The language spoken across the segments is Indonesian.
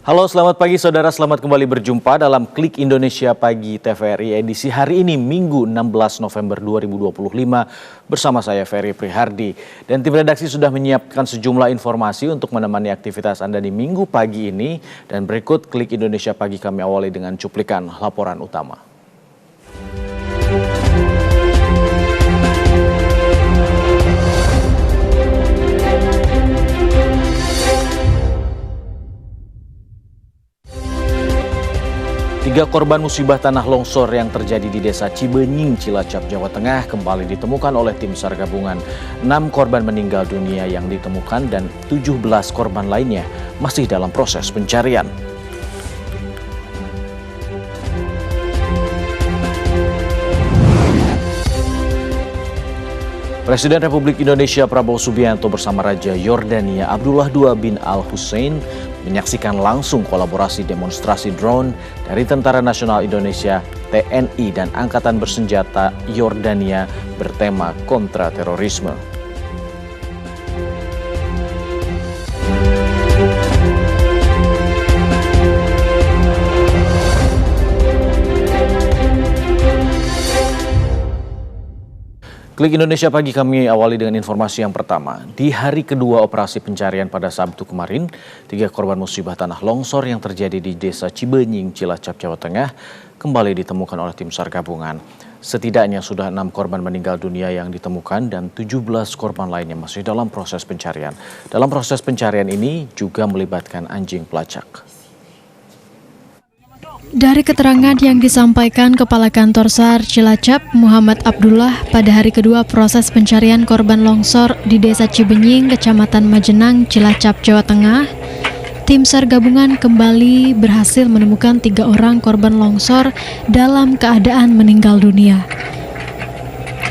Halo, selamat pagi saudara, selamat kembali berjumpa dalam Klik Indonesia Pagi TVRI edisi hari ini Minggu 16 November 2025 bersama saya Ferry Prihardi. Dan tim redaksi sudah menyiapkan sejumlah informasi untuk menemani aktivitas Anda di Minggu pagi ini. Dan berikut Klik Indonesia Pagi kami awali dengan cuplikan laporan utama. Tiga korban musibah tanah longsor yang terjadi di Desa Cibenying, Cilacap, Jawa Tengah kembali ditemukan oleh tim SAR gabungan. 6 korban meninggal dunia yang ditemukan dan 17 korban lainnya masih dalam proses pencarian. Presiden Republik Indonesia Prabowo Subianto bersama Raja Yordania Abdullah II bin Al-Hussein menyaksikan langsung kolaborasi demonstrasi drone dari Tentara Nasional Indonesia, TNI, dan Angkatan Bersenjata Yordania bertema kontra terorisme. Klik Indonesia Pagi kami awali dengan informasi yang pertama. Di hari kedua operasi pencarian pada Sabtu kemarin, 3 korban musibah tanah longsor yang terjadi di Desa Cibenying, Cilacap, Jawa Tengah kembali ditemukan oleh tim SAR gabungan. Setidaknya sudah 6 korban meninggal dunia yang ditemukan dan 17 korban lainnya masih dalam proses pencarian. Dalam proses pencarian ini juga melibatkan anjing pelacak. Dari keterangan yang disampaikan Kepala Kantor SAR Cilacap, Muhammad Abdullah, pada hari kedua proses pencarian korban longsor di Desa Cibenying, Kecamatan Majenang, Cilacap, Jawa Tengah, tim SAR gabungan kembali berhasil menemukan 3 orang korban longsor dalam keadaan meninggal dunia.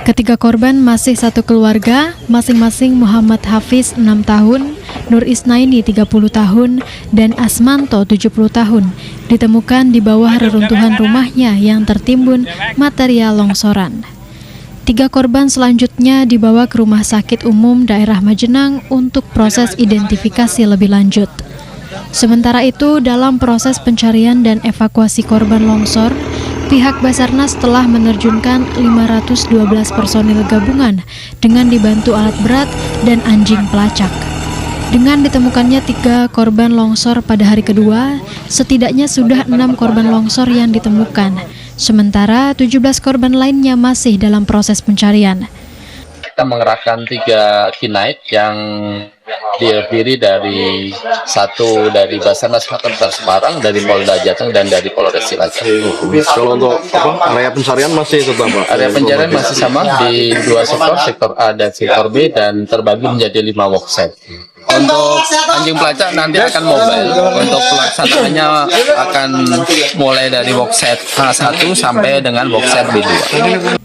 Ketiga korban masih satu keluarga, masing-masing Muhammad Hafiz 6 tahun, Nur Isnaini 30 tahun, dan Asmanto 70 tahun, ditemukan di bawah reruntuhan rumahnya yang tertimbun material longsoran. 3 korban selanjutnya dibawa ke Rumah Sakit Umum Daerah Majenang untuk proses identifikasi lebih lanjut. Sementara itu, dalam proses pencarian dan evakuasi korban longsor, pihak Basarnas telah menerjunkan 512 personil gabungan dengan dibantu alat berat dan anjing pelacak. Dengan ditemukannya 3 korban longsor pada hari kedua, setidaknya sudah 6 korban longsor yang ditemukan. Sementara 17 korban lainnya masih dalam proses pencarian. Kita mengerahkan 3 kinaid yang terdiri dari 1 dari Basarnas Kota Semarang, dari Polda Jateng, dan dari Polres Cilacap. Kalau untuk area pencarian masih tetap Pak? Area pencarian masih sama di 2 sektor A dan sektor B, dan terbagi menjadi 5 worksite. Untuk anjing pelacak nanti akan mobile. Untuk pelaksanaannya akan mulai dari worksite A1 sampai dengan worksite B2.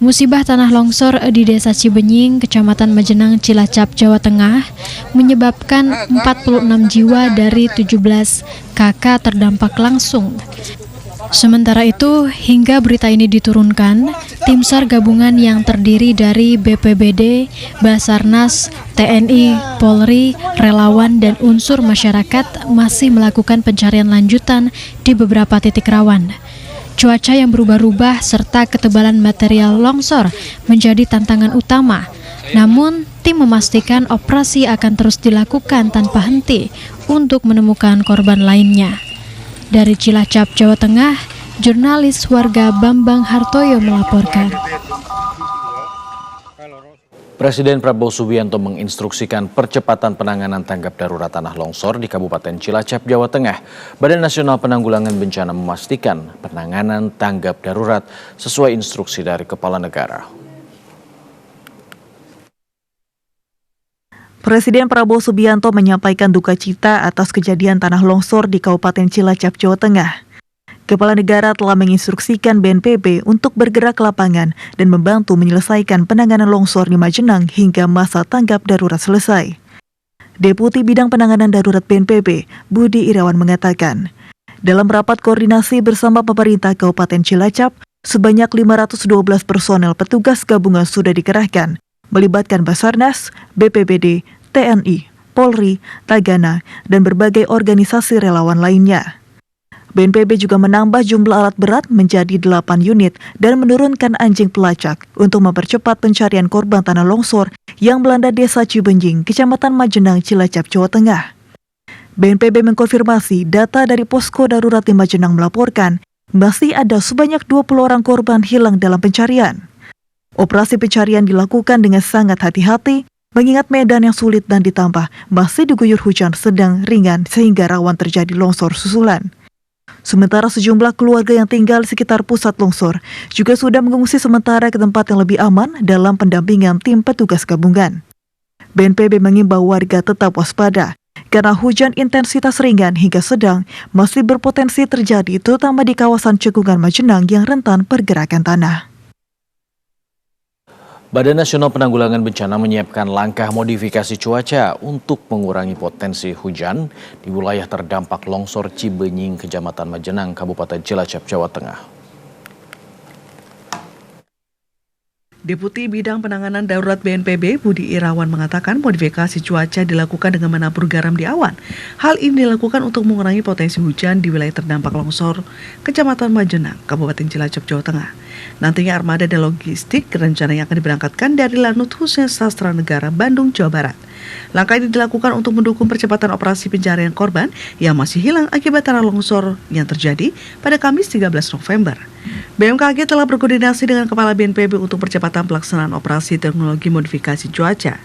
Musibah tanah longsor di Desa Cibenying, Kecamatan Majenang, Cilacap, Jawa Tengah menyebabkan 46 jiwa dari 17 kakak terdampak langsung. Sementara itu, hingga berita ini diturunkan, tim SAR gabungan yang terdiri dari BPBD, Basarnas, TNI, Polri, relawan, dan unsur masyarakat masih melakukan pencarian lanjutan di beberapa titik rawan. Cuaca yang berubah-ubah serta ketebalan material longsor menjadi tantangan utama. Namun, tim memastikan operasi akan terus dilakukan tanpa henti untuk menemukan korban lainnya. Dari Cilacap, Jawa Tengah, jurnalis warga Bambang Hartoyo melaporkan. Presiden Prabowo Subianto menginstruksikan percepatan penanganan tanggap darurat tanah longsor di Kabupaten Cilacap, Jawa Tengah. Badan Nasional Penanggulangan Bencana memastikan penanganan tanggap darurat sesuai instruksi dari Kepala Negara. Presiden Prabowo Subianto menyampaikan duka cita atas kejadian tanah longsor di Kabupaten Cilacap, Jawa Tengah. Kepala Negara telah menginstruksikan BNPB untuk bergerak ke lapangan dan membantu menyelesaikan penanganan longsor di Majenang hingga masa tanggap darurat selesai. Deputi Bidang Penanganan Darurat BNPB, Budi Irawan mengatakan, dalam rapat koordinasi bersama pemerintah Kabupaten Cilacap, sebanyak 512 personel petugas gabungan sudah dikerahkan, melibatkan Basarnas, BPBD, TNI, Polri, Tagana, dan berbagai organisasi relawan lainnya. BNPB juga menambah jumlah alat berat menjadi 8 unit dan menurunkan anjing pelacak untuk mempercepat pencarian korban tanah longsor yang melanda Desa Cibenjing, Kecamatan Majenang, Cilacap, Jawa Tengah. BNPB mengkonfirmasi data dari Posko Darurat di Majenang melaporkan masih ada sebanyak 20 orang korban hilang dalam pencarian. Operasi pencarian dilakukan dengan sangat hati-hati mengingat medan yang sulit dan ditambah masih diguyur hujan sedang ringan sehingga rawan terjadi longsor susulan. Sementara sejumlah keluarga yang tinggal di sekitar pusat longsor juga sudah mengungsi sementara ke tempat yang lebih aman dalam pendampingan tim petugas gabungan. BNPB mengimbau warga tetap waspada karena hujan intensitas ringan hingga sedang masih berpotensi terjadi terutama di kawasan cekungan Majenang yang rentan pergerakan tanah. Badan Nasional Penanggulangan Bencana menyiapkan langkah modifikasi cuaca untuk mengurangi potensi hujan di wilayah terdampak longsor Cibenying, Kecamatan Majenang, Kabupaten Cilacap, Jawa Tengah. Deputi Bidang Penanganan Darurat BNPB Budi Irawan mengatakan modifikasi cuaca dilakukan dengan menabur garam di awan. Hal ini dilakukan untuk mengurangi potensi hujan di wilayah terdampak longsor Kecamatan Majenang, Kabupaten Cilacap, Jawa Tengah. Nantinya armada dan logistik rencananya akan diberangkatkan dari Lanut Hussein Sastra Negara, Bandung, Jawa Barat. Langkah ini dilakukan untuk mendukung percepatan operasi pencarian korban yang masih hilang akibat tanah longsor yang terjadi pada Kamis 13 November. BMKG telah berkoordinasi dengan Kepala BNPB untuk percepatan pelaksanaan operasi teknologi modifikasi cuaca.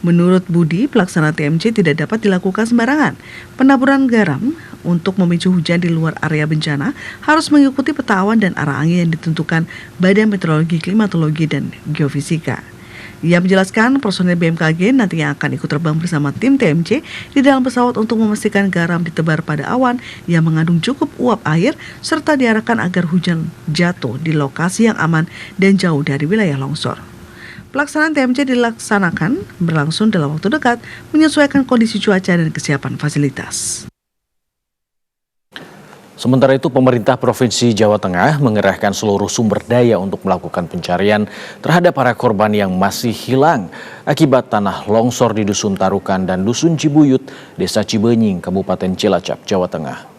Menurut Budi, pelaksanaan TMC tidak dapat dilakukan sembarangan. Penaburan garam untuk memicu hujan di luar area bencana harus mengikuti peta awan dan arah angin yang ditentukan Badan Meteorologi, Klimatologi, dan Geofisika. Ia menjelaskan personel BMKG nantinya akan ikut terbang bersama tim TMC di dalam pesawat untuk memastikan garam ditebar pada awan yang mengandung cukup uap air serta diarahkan agar hujan jatuh di lokasi yang aman dan jauh dari wilayah longsor. Pelaksanaan TMC dilaksanakan berlangsung dalam waktu dekat menyesuaikan kondisi cuaca dan kesiapan fasilitas. Sementara itu, pemerintah Provinsi Jawa Tengah mengerahkan seluruh sumber daya untuk melakukan pencarian terhadap para korban yang masih hilang akibat tanah longsor di Dusun Tarukan dan Dusun Cibuyut, Desa Cibenying, Kabupaten Cilacap, Jawa Tengah.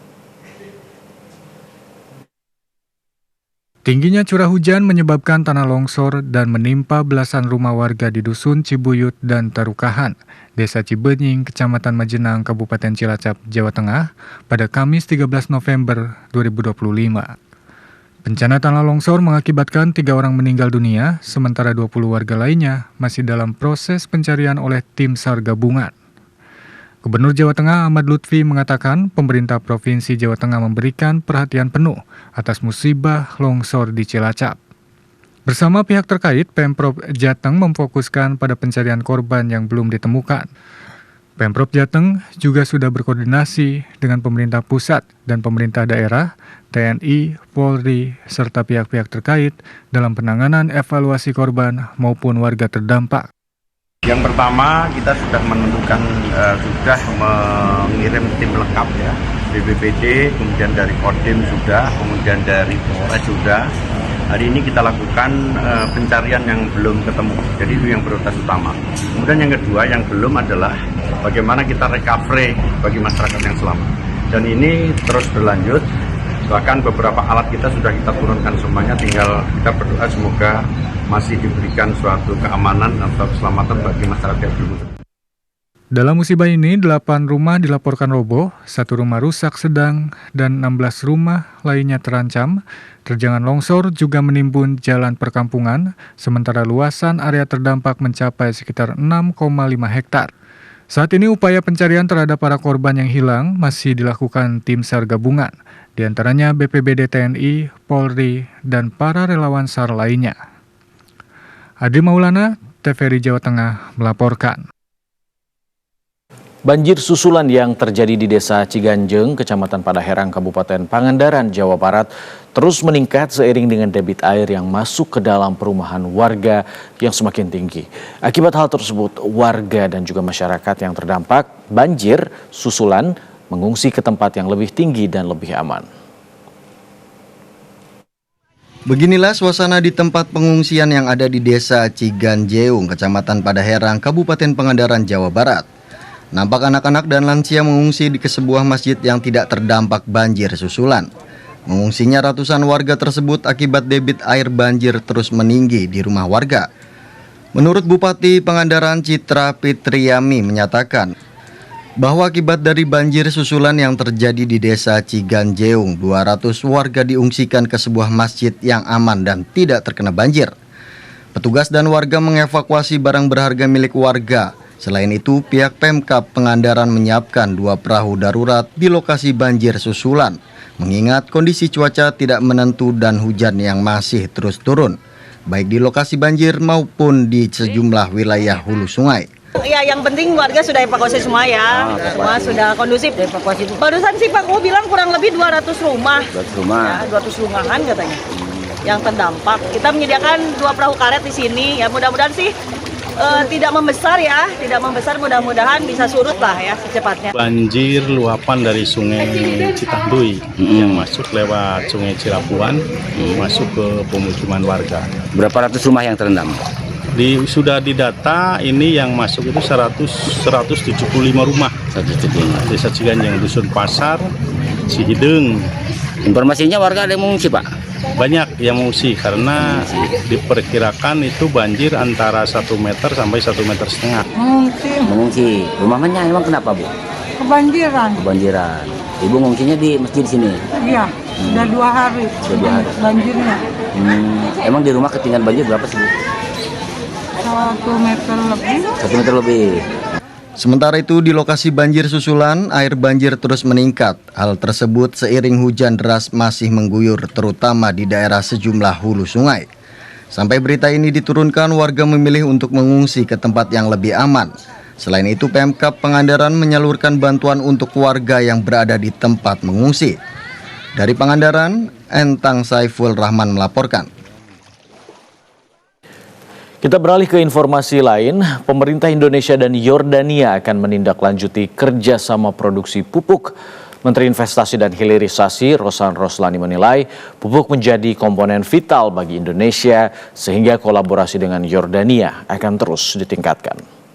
Tingginya curah hujan menyebabkan tanah longsor dan menimpa belasan rumah warga di Dusun Cibuyut dan Tarukahan, Desa Cibenying, Kecamatan Majenang, Kabupaten Cilacap, Jawa Tengah pada Kamis 13 November 2025. Bencana tanah longsor mengakibatkan 3 orang meninggal dunia, sementara 20 warga lainnya masih dalam proses pencarian oleh tim SAR gabungan. Gubernur Jawa Tengah Ahmad Lutfi mengatakan pemerintah Provinsi Jawa Tengah memberikan perhatian penuh atas musibah longsor di Cilacap. Bersama pihak terkait, Pemprov Jateng memfokuskan pada pencarian korban yang belum ditemukan. Pemprov Jateng juga sudah berkoordinasi dengan pemerintah pusat dan pemerintah daerah, TNI, Polri, serta pihak-pihak terkait dalam penanganan evaluasi korban maupun warga terdampak. Yang pertama, kita sudah menentukan, sudah mengirim tim lengkap ya, BPBD, kemudian dari Kodim sudah, kemudian dari Polres sudah. Hari ini kita lakukan pencarian yang belum ketemu, jadi itu yang prioritas utama. Kemudian yang kedua, yang belum adalah bagaimana kita recovery bagi masyarakat yang selamat. Dan ini terus berlanjut, bahkan beberapa alat kita sudah kita turunkan semuanya, tinggal kita berdoa semoga masih diberikan suatu keamanan atau keselamatan bagi masyarakat dulu. Dalam musibah ini, 8 rumah dilaporkan roboh, 1 rumah rusak sedang, dan 16 rumah lainnya terancam. Terjangan longsor juga menimbun jalan perkampungan, sementara luasan area terdampak mencapai sekitar 6,5 hektar. Saat ini upaya pencarian terhadap para korban yang hilang masih dilakukan tim SAR gabungan, di antaranya BPBD TNI, Polri, dan para relawan SAR lainnya. Adi Maulana, TVRI Jawa Tengah melaporkan. Banjir susulan yang terjadi di Desa Ciganjeng, Kecamatan Padaherang, Kabupaten Pangandaran, Jawa Barat terus meningkat seiring dengan debit air yang masuk ke dalam perumahan warga yang semakin tinggi. Akibat hal tersebut, warga dan juga masyarakat yang terdampak banjir susulan mengungsi ke tempat yang lebih tinggi dan lebih aman. Beginilah suasana di tempat pengungsian yang ada di Desa Ciganjeung, Kecamatan Padaherang, Kabupaten Pangandaran, Jawa Barat. Nampak anak-anak dan lansia mengungsi ke sebuah masjid yang tidak terdampak banjir susulan. Mengungsinya ratusan warga tersebut akibat debit air banjir terus meninggi di rumah warga. Menurut Bupati Pangandaran Citra Fitriami menyatakan bahwa akibat dari banjir susulan yang terjadi di Desa Ciganjeung, 200 warga diungsikan ke sebuah masjid yang aman dan tidak terkena banjir. Petugas dan warga mengevakuasi barang berharga milik warga. Selain itu, pihak Pemkab Pangandaran menyiapkan 2 perahu darurat di lokasi banjir susulan, mengingat kondisi cuaca tidak menentu dan hujan yang masih terus turun, baik di lokasi banjir maupun di sejumlah wilayah hulu sungai. Ya, yang penting warga sudah evakuasi semua ya, semua sudah kondusif. Evakuasi itu. Barusan sih Pak Kuh bilang kurang lebih 200 rumah. 200 rumah. Ya, 200 rumahan katanya yang terdampak. Kita menyediakan 2 perahu karet di sini. Ya mudah-mudahan sih tidak membesar ya, mudah-mudahan bisa surut lah ya secepatnya. Banjir luapan dari Sungai Citandui yang masuk lewat Sungai Cirapuan masuk ke pemukiman warga. Berapa ratus rumah yang terendam? Sudah didata ini yang masuk itu 175 rumah. 175. Desa Ciganjeng, Dusun Pasar, Cihideng. Informasinya warga ada yang mengungsi, Pak? Banyak yang mengungsi karena diperkirakan itu banjir antara 1 meter sampai 1,5 meter. Mengungsi. Rumahnya emang kenapa, Bu? Kebanjiran. Ibu mengungsinya di masjid sini? Iya, sudah 2 hari. Banjirnya. Emang di rumah ketinggian banjir berapa sih, Bu? 1 meter lebih. 1 meter lebih. Sementara itu di lokasi banjir susulan, air banjir terus meningkat. Hal tersebut seiring hujan deras masih mengguyur terutama di daerah sejumlah hulu sungai. Sampai berita ini diturunkan, warga memilih untuk mengungsi ke tempat yang lebih aman. Selain itu, Pemkab Pangandaran menyalurkan bantuan untuk warga yang berada di tempat mengungsi. Dari Pangandaran, Entang Saiful Rahman melaporkan. Kita beralih ke informasi lain, pemerintah Indonesia dan Yordania akan menindaklanjuti kerjasama produksi pupuk. Menteri Investasi dan Hilirisasi Rosan Roslani menilai pupuk menjadi komponen vital bagi Indonesia sehingga kolaborasi dengan Yordania akan terus ditingkatkan.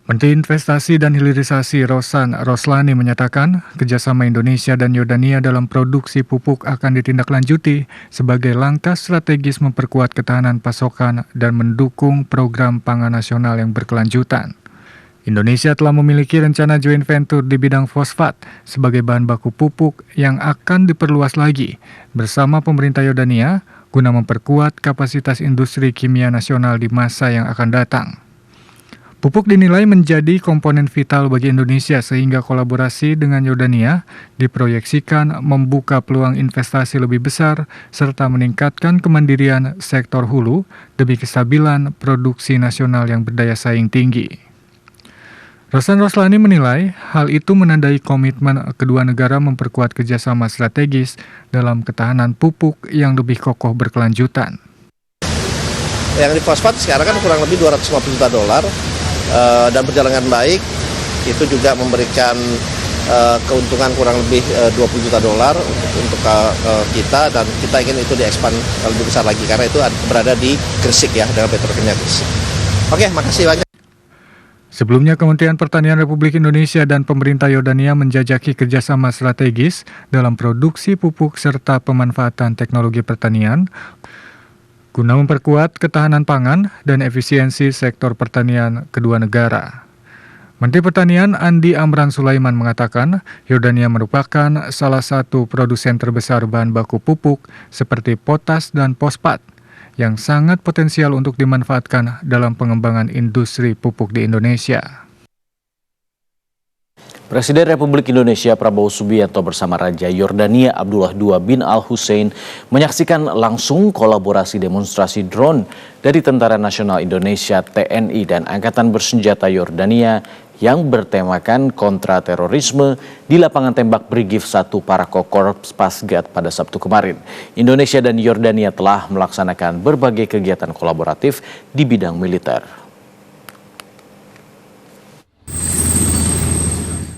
Menteri Investasi dan Hilirisasi Rosan Roslani menyatakan kerjasama Indonesia dan Yordania dalam produksi pupuk akan ditindaklanjuti sebagai langkah strategis memperkuat ketahanan pasokan dan mendukung program pangan nasional yang berkelanjutan. Indonesia telah memiliki rencana joint venture di bidang fosfat sebagai bahan baku pupuk yang akan diperluas lagi bersama pemerintah Yordania guna memperkuat kapasitas industri kimia nasional di masa yang akan datang. Pupuk dinilai menjadi komponen vital bagi Indonesia sehingga kolaborasi dengan Yordania diproyeksikan membuka peluang investasi lebih besar serta meningkatkan kemandirian sektor hulu demi kestabilan produksi nasional yang berdaya saing tinggi. Rosan Roslani menilai hal itu menandai komitmen kedua negara memperkuat kerjasama strategis dalam ketahanan pupuk yang lebih kokoh berkelanjutan. Yang di fosfat sekarang kan kurang lebih $250 juta. Dan berjalan dengan baik, itu juga memberikan keuntungan kurang lebih $20 juta untuk kita, dan kita ingin itu diekspan lebih besar lagi karena itu berada di Gresik ya, dengan petrokimia Gresik. Oke, makasih banyak. Sebelumnya, Kementerian Pertanian Republik Indonesia dan pemerintah Yordania menjajaki kerjasama strategis dalam produksi pupuk serta pemanfaatan teknologi pertanian guna memperkuat ketahanan pangan dan efisiensi sektor pertanian kedua negara. Menteri Pertanian Andi Amran Sulaiman mengatakan Yordania merupakan salah satu produsen terbesar bahan baku pupuk seperti potas dan fosfat yang sangat potensial untuk dimanfaatkan dalam pengembangan industri pupuk di Indonesia. Presiden Republik Indonesia Prabowo Subianto bersama Raja Yordania Abdullah II bin Al-Hussein menyaksikan langsung kolaborasi demonstrasi drone dari Tentara Nasional Indonesia TNI dan Angkatan Bersenjata Yordania yang bertemakan kontra terorisme di lapangan tembak Brigif 1 Parako Korps Pasgat pada Sabtu kemarin. Indonesia dan Yordania telah melaksanakan berbagai kegiatan kolaboratif di bidang militer.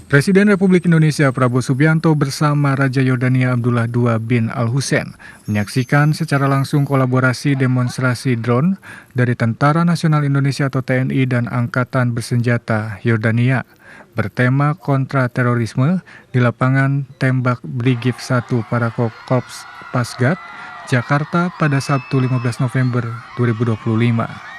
Presiden Republik Indonesia Prabowo Subianto bersama Raja Yordania Abdullah II bin Al-Hussein menyaksikan secara langsung kolaborasi demonstrasi drone dari Tentara Nasional Indonesia atau TNI dan Angkatan Bersenjata Yordania bertema kontra terorisme di lapangan tembak Brigif 1 Parakorps Pasgat, Jakarta pada Sabtu 15 November 2025.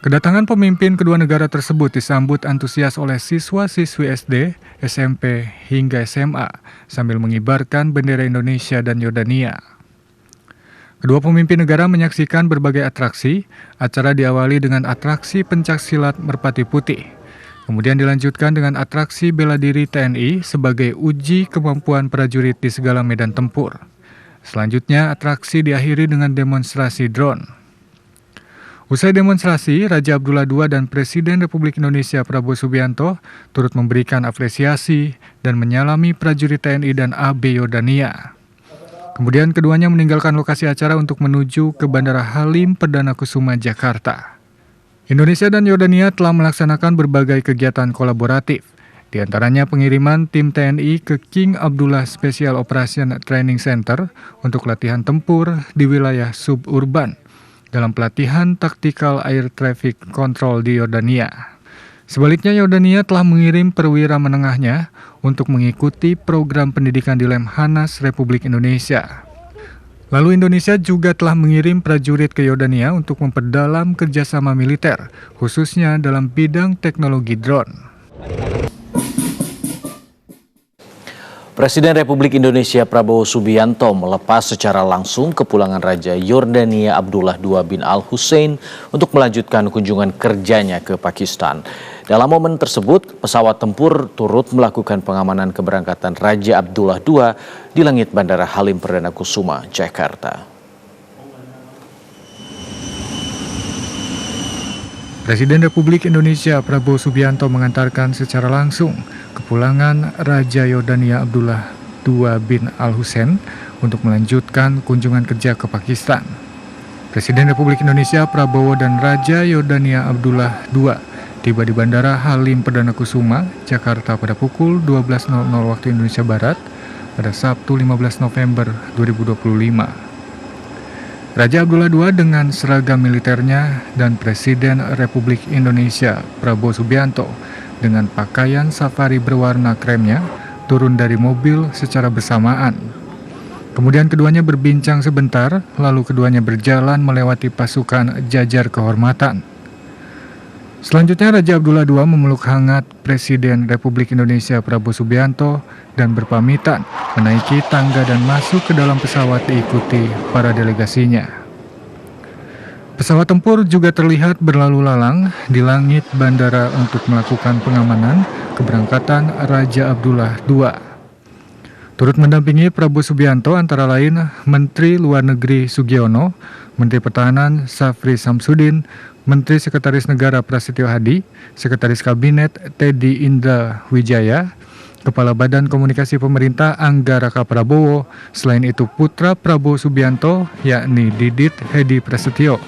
Kedatangan pemimpin kedua negara tersebut disambut antusias oleh siswa-siswi SD, SMP, hingga SMA sambil mengibarkan bendera Indonesia dan Yordania. Kedua pemimpin negara menyaksikan berbagai atraksi. Acara diawali dengan atraksi pencaksilat Merpati Putih. Kemudian dilanjutkan dengan atraksi bela diri TNI sebagai uji kemampuan prajurit di segala medan tempur. Selanjutnya atraksi diakhiri dengan demonstrasi drone. Usai demonstrasi, Raja Abdullah II dan Presiden Republik Indonesia Prabowo Subianto turut memberikan apresiasi dan menyalami prajurit TNI dan AB Yordania. Kemudian keduanya meninggalkan lokasi acara untuk menuju ke Bandara Halim Perdana Kusuma, Jakarta. Indonesia dan Yordania telah melaksanakan berbagai kegiatan kolaboratif, di antaranya pengiriman tim TNI ke King Abdullah Special Operation Training Center untuk latihan tempur di wilayah suburban dalam pelatihan Tactical Air Traffic Control di Yordania. Sebaliknya, Yordania telah mengirim perwira menengahnya untuk mengikuti program pendidikan di Lemhanas Republik Indonesia. Lalu Indonesia juga telah mengirim prajurit ke Yordania untuk memperdalam kerjasama militer, khususnya dalam bidang teknologi drone. Presiden Republik Indonesia Prabowo Subianto melepas secara langsung kepulangan Raja Yordania Abdullah II bin Al-Hussein untuk melanjutkan kunjungan kerjanya ke Pakistan. Dalam momen tersebut, pesawat tempur turut melakukan pengamanan keberangkatan Raja Abdullah II di langit Bandara Halim Perdana Kusuma, Jakarta. Presiden Republik Indonesia Prabowo Subianto mengantarkan secara langsung kepulangan Raja Yordania Abdullah II bin Al-Hussein untuk melanjutkan kunjungan kerja ke Pakistan. Presiden Republik Indonesia Prabowo dan Raja Yordania Abdullah II tiba di Bandara Halim Perdana Kusuma, Jakarta pada pukul 12.00 waktu Indonesia Barat pada Sabtu 15 November 2025. Raja Abdullah II dengan seragam militernya dan Presiden Republik Indonesia Prabowo Subianto dengan pakaian safari berwarna kremnya turun dari mobil secara bersamaan. Kemudian keduanya berbincang sebentar, lalu keduanya berjalan melewati pasukan jajar kehormatan. Selanjutnya Raja Abdullah II memeluk hangat Presiden Republik Indonesia Prabowo Subianto dan berpamitan menaiki tangga dan masuk ke dalam pesawat diikuti para delegasinya. Pesawat tempur juga terlihat berlalu lalang di langit bandara untuk melakukan pengamanan keberangkatan Raja Abdullah II. Turut mendampingi Prabowo Subianto antara lain Menteri Luar Negeri Sugiono, Menteri Pertahanan Safri Samsudin, Menteri Sekretaris Negara Prasetyo Hadi, Sekretaris Kabinet Teddy Indra Wijaya, Kepala Badan Komunikasi Pemerintah Angga Raka Prabowo, selain itu putra Prabowo Subianto yakni Didit Hedi Prasetyo,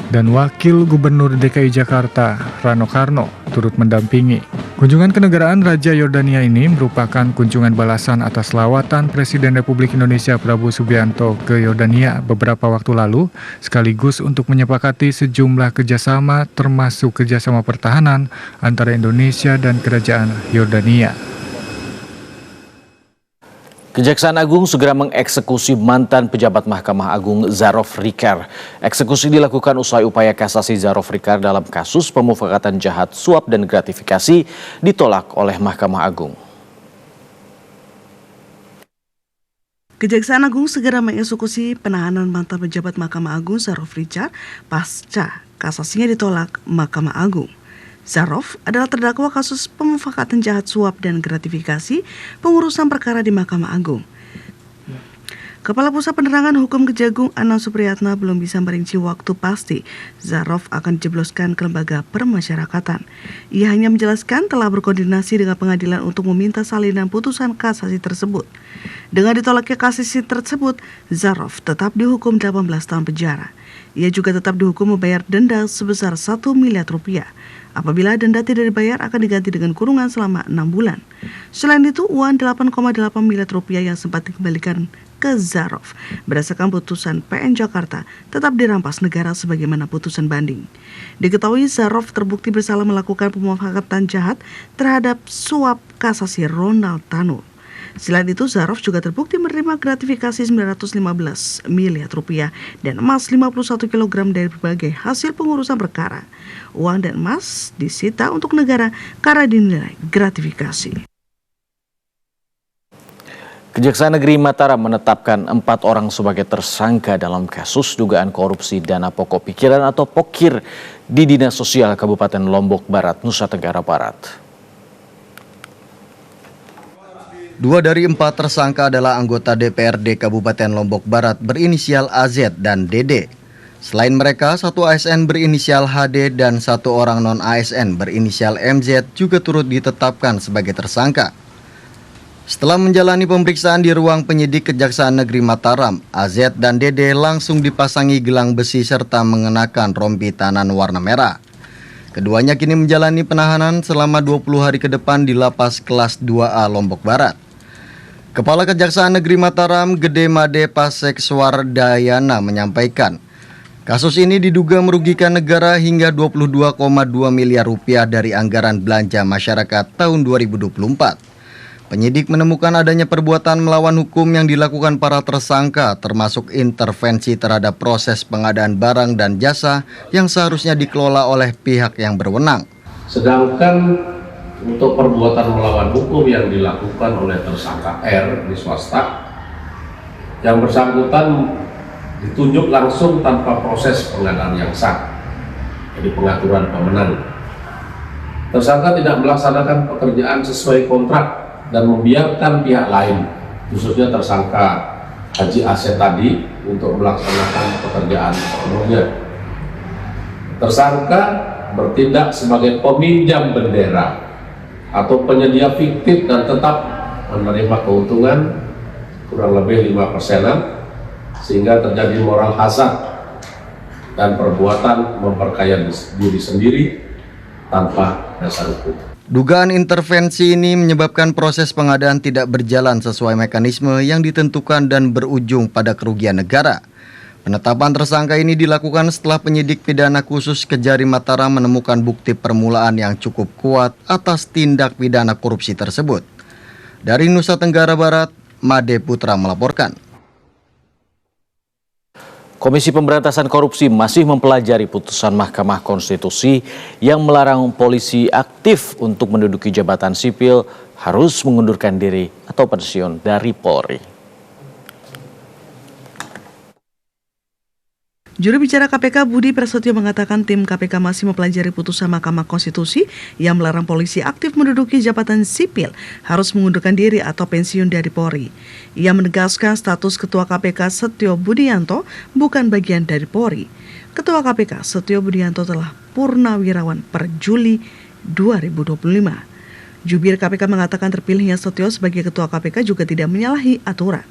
dan Wakil Gubernur DKI Jakarta Rano Karno turut mendampingi. Kunjungan kenegaraan Raja Yordania ini merupakan kunjungan balasan atas lawatan Presiden Republik Indonesia Prabowo Subianto ke Yordania beberapa waktu lalu, sekaligus untuk menyepakati sejumlah kerjasama termasuk kerjasama pertahanan antara Indonesia dan Kerajaan Yordania. Kejaksaan Agung segera mengeksekusi mantan pejabat Mahkamah Agung Zarof Rikar. Eksekusi dilakukan usai upaya kasasi Zarof Rikar dalam kasus pemufakatan jahat suap dan gratifikasi ditolak oleh Mahkamah Agung. Kejaksaan Agung segera mengeksekusi penahanan mantan pejabat Mahkamah Agung Zarof Rikar pasca kasasinya ditolak Mahkamah Agung. Zarof adalah terdakwa kasus pemufakatan jahat suap dan gratifikasi pengurusan perkara di Mahkamah Agung. Kepala Pusat Penerangan Hukum Kejagung Anang Supriyatna belum bisa merinci waktu pasti Zarov akan dijebloskan ke lembaga permasyarakatan. Ia hanya menjelaskan telah berkoordinasi dengan pengadilan untuk meminta salinan putusan kasasi tersebut. Dengan ditolaknya kasasi tersebut, Zarov tetap dihukum 18 tahun penjara. Ia juga tetap dihukum membayar denda sebesar 1 miliar rupiah. Apabila denda tidak dibayar akan diganti dengan kurungan selama 6 bulan. Selain itu, uang 8,8 miliar rupiah yang sempat dikembalikan ke Zarov berdasarkan putusan PN Jakarta tetap dirampas negara sebagaimana putusan banding. Diketahui Zarov terbukti bersalah melakukan pemufakatan jahat terhadap suap kasasi Ronald Tanur. Selain itu, Zarov juga terbukti menerima gratifikasi 915 miliar rupiah dan emas 51 kg dari berbagai hasil pengurusan perkara. Uang dan emas disita untuk negara karena dinilai gratifikasi. Kejaksaan Negeri Mataram menetapkan 4 orang sebagai tersangka dalam kasus dugaan korupsi dana pokok pikiran atau POKIR di Dinas Sosial Kabupaten Lombok Barat, Nusa Tenggara Barat. 2 dari 4 tersangka adalah anggota DPRD Kabupaten Lombok Barat berinisial AZ dan DD. Selain mereka, 1 ASN berinisial HD dan 1 orang non-ASN berinisial MZ juga turut ditetapkan sebagai tersangka. Setelah menjalani pemeriksaan di ruang penyidik Kejaksaan Negeri Mataram, AZ dan DD langsung dipasangi gelang besi serta mengenakan rompi tahanan warna merah. Keduanya kini menjalani penahanan selama 20 hari ke depan di Lapas Kelas 2A Lombok Barat. Kepala Kejaksaan Negeri Mataram, Gede Made Pasek Swardayana menyampaikan, kasus ini diduga merugikan negara hingga 22,2 miliar rupiah dari anggaran belanja masyarakat tahun 2024. Penyidik menemukan adanya perbuatan melawan hukum yang dilakukan para tersangka, termasuk intervensi terhadap proses pengadaan barang dan jasa yang seharusnya dikelola oleh pihak yang berwenang. Sedangkan untuk perbuatan melawan hukum yang dilakukan oleh tersangka R di swasta, yang bersangkutan ditunjuk langsung tanpa proses pengadaan yang sah, jadi pengaturan pemenang. Tersangka tidak melaksanakan pekerjaan sesuai kontrak dan membiarkan pihak lain, khususnya tersangka Haji Asep tadi, untuk melaksanakan pekerjaan sepenuhnya. Tersangka bertindak sebagai peminjam bendera atau penyedia fiktif dan tetap menerima keuntungan kurang lebih 5%-an, sehingga terjadi moral hazard dan perbuatan memperkaya diri sendiri tanpa dasar hukum. Dugaan intervensi ini menyebabkan proses pengadaan tidak berjalan sesuai mekanisme yang ditentukan dan berujung pada kerugian negara. Penetapan tersangka ini dilakukan setelah penyidik pidana khusus Kejari Mataram menemukan bukti permulaan yang cukup kuat atas tindak pidana korupsi tersebut. Dari Nusa Tenggara Barat, Made Putra melaporkan. Komisi Pemberantasan Korupsi masih mempelajari putusan Mahkamah Konstitusi yang melarang polisi aktif untuk menduduki jabatan sipil harus mengundurkan diri atau pensiun dari Polri. Juru bicara KPK Budi Prasetyo mengatakan tim KPK masih mempelajari putusan Mahkamah Konstitusi yang melarang polisi aktif menduduki jabatan sipil harus mengundurkan diri atau pensiun dari Polri. Ia menegaskan status Ketua KPK Setio Budianto bukan bagian dari Polri. Ketua KPK Setio Budianto telah purnawirawan per Juli 2025. Jubir KPK mengatakan terpilihnya Setio sebagai Ketua KPK juga tidak menyalahi aturan.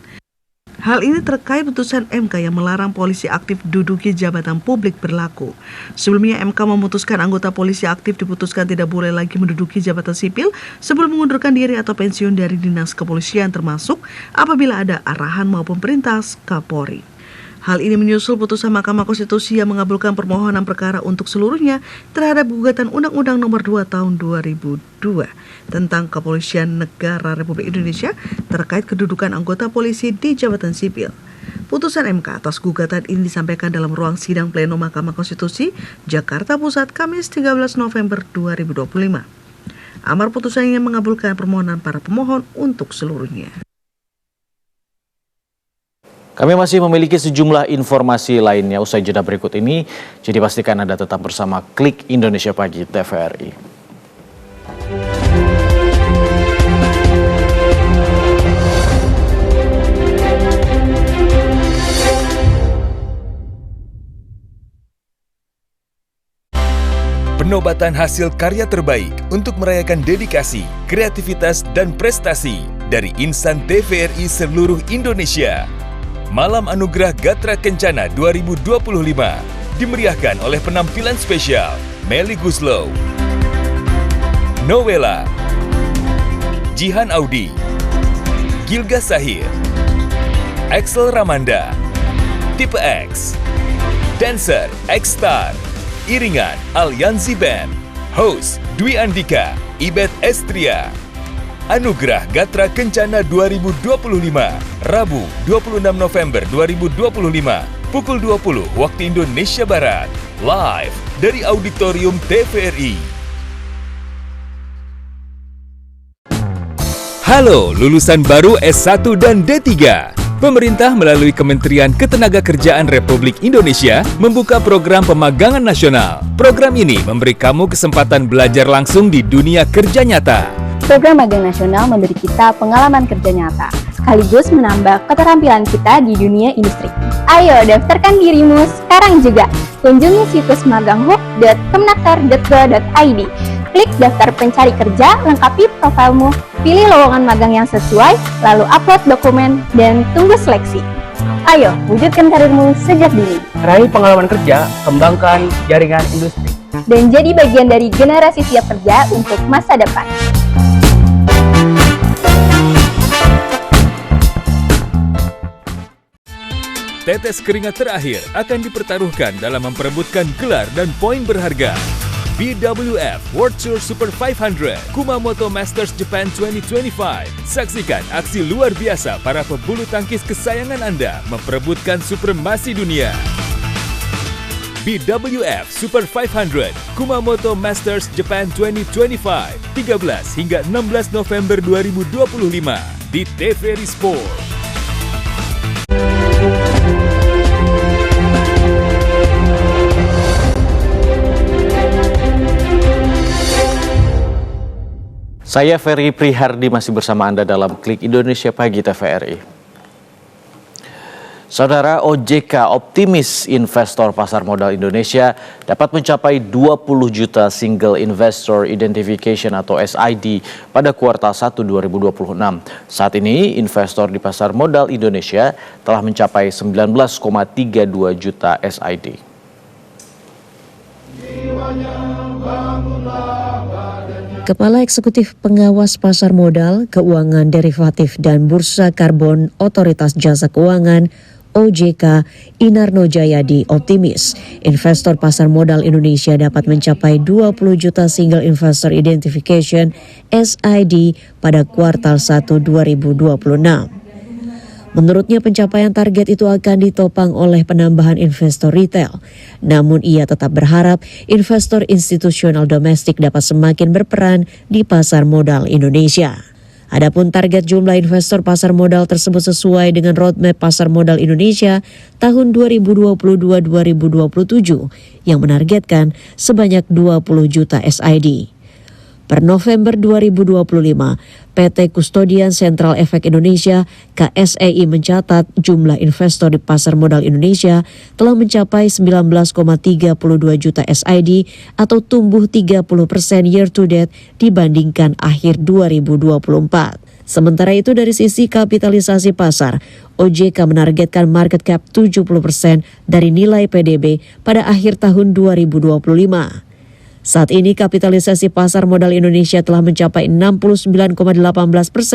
Hal ini terkait putusan MK yang melarang polisi aktif duduki jabatan publik berlaku. Sebelumnya MK memutuskan anggota polisi aktif diputuskan tidak boleh lagi menduduki jabatan sipil sebelum mengundurkan diri atau pensiun dari dinas kepolisian, termasuk apabila ada arahan maupun perintah Kapolri. Hal ini menyusul putusan Mahkamah Konstitusi yang mengabulkan permohonan perkara untuk seluruhnya terhadap gugatan Undang-Undang Nomor 2 Tahun 2002 tentang Kepolisian Negara Republik Indonesia terkait kedudukan anggota polisi di jabatan sipil. Putusan MK atas gugatan ini disampaikan dalam ruang sidang pleno Mahkamah Konstitusi, Jakarta Pusat, Kamis 13 November 2025. Amar putusan yang mengabulkan permohonan para pemohon untuk seluruhnya. Kami masih memiliki sejumlah informasi lainnya usai jeda berikut ini, jadi pastikan Anda tetap bersama Klik Indonesia Pagi TVRI. penobatan hasil karya terbaik untuk merayakan dedikasi, kreativitas, dan prestasi dari insan TVRI seluruh Indonesia. Malam Anugerah Gatra Kencana 2025 dimeriahkan oleh penampilan spesial Melly Guslow, Nowela, Jihan Audi, Gilga Sahir, Axel Ramanda, Tipe X, Dancer X-Star, Iringan Aliansi Band, Host Dwi Andika, Ibet Estria. Anugerah Gatra Kencana 2025, Rabu 26 November 2025, pukul 20 waktu Indonesia Barat, live dari Auditorium TVRI. Halo lulusan baru S1 dan D3. Pemerintah melalui Kementerian Ketenagakerjaan Republik Indonesia membuka program pemagangan nasional. Program ini memberi kamu kesempatan belajar langsung di dunia kerja nyata. Program magang nasional memberi kita pengalaman kerja nyata, sekaligus menambah keterampilan kita di dunia industri. Ayo daftarkan dirimu sekarang juga. Kunjungi situs maganghub.kemenakter.go.id. Klik daftar pencari kerja, lengkapi profilmu, pilih lowongan magang yang sesuai, lalu upload dokumen, dan tunggu seleksi. Ayo, wujudkan karirmu sejak dini. Raih pengalaman kerja, kembangkan jaringan industri. Dan jadi bagian dari generasi siap kerja untuk masa depan. Tetes keringat terakhir akan dipertaruhkan dalam memperebutkan gelar dan poin berharga. BWF World Tour Super 500 Kumamoto Masters Japan 2025. Saksikan aksi luar biasa para pebulu tangkis kesayangan Anda memperebutkan supremasi dunia. BWF Super 500 Kumamoto Masters Japan 2025 13 hingga 16 November 2025 di TVRI Sport. Saya Ferry Prihardi masih bersama Anda dalam Klik Indonesia Pagi TVRI. Saudara, OJK optimis investor pasar modal Indonesia dapat mencapai 20 juta Single Investor Identification atau SID pada kuartal 1 2026. Saat ini investor di pasar modal Indonesia telah mencapai 19,32 juta SID. Kepala Eksekutif Pengawas Pasar Modal, Keuangan Derivatif dan Bursa Karbon Otoritas Jasa Keuangan OJK Inarno Jayadi optimis investor pasar modal Indonesia dapat mencapai 20 juta Single Investor Identification SID pada kuartal 1 2026. Menurutnya pencapaian target itu akan ditopang oleh penambahan investor retail. Namun ia tetap berharap investor institusional domestik dapat semakin berperan di pasar modal Indonesia. Adapun target jumlah investor pasar modal tersebut sesuai dengan roadmap pasar modal Indonesia tahun 2022-2027 yang menargetkan sebanyak 20 juta SID. Per November 2025, PT Kustodian Sentral Efek Indonesia KSEI mencatat jumlah investor di pasar modal Indonesia telah mencapai 19,32 juta SID atau tumbuh 30% year to date dibandingkan akhir 2024. Sementara itu dari sisi kapitalisasi pasar, OJK menargetkan market cap 70% dari nilai PDB pada akhir tahun 2025. Saat ini kapitalisasi pasar modal Indonesia telah mencapai 69,18%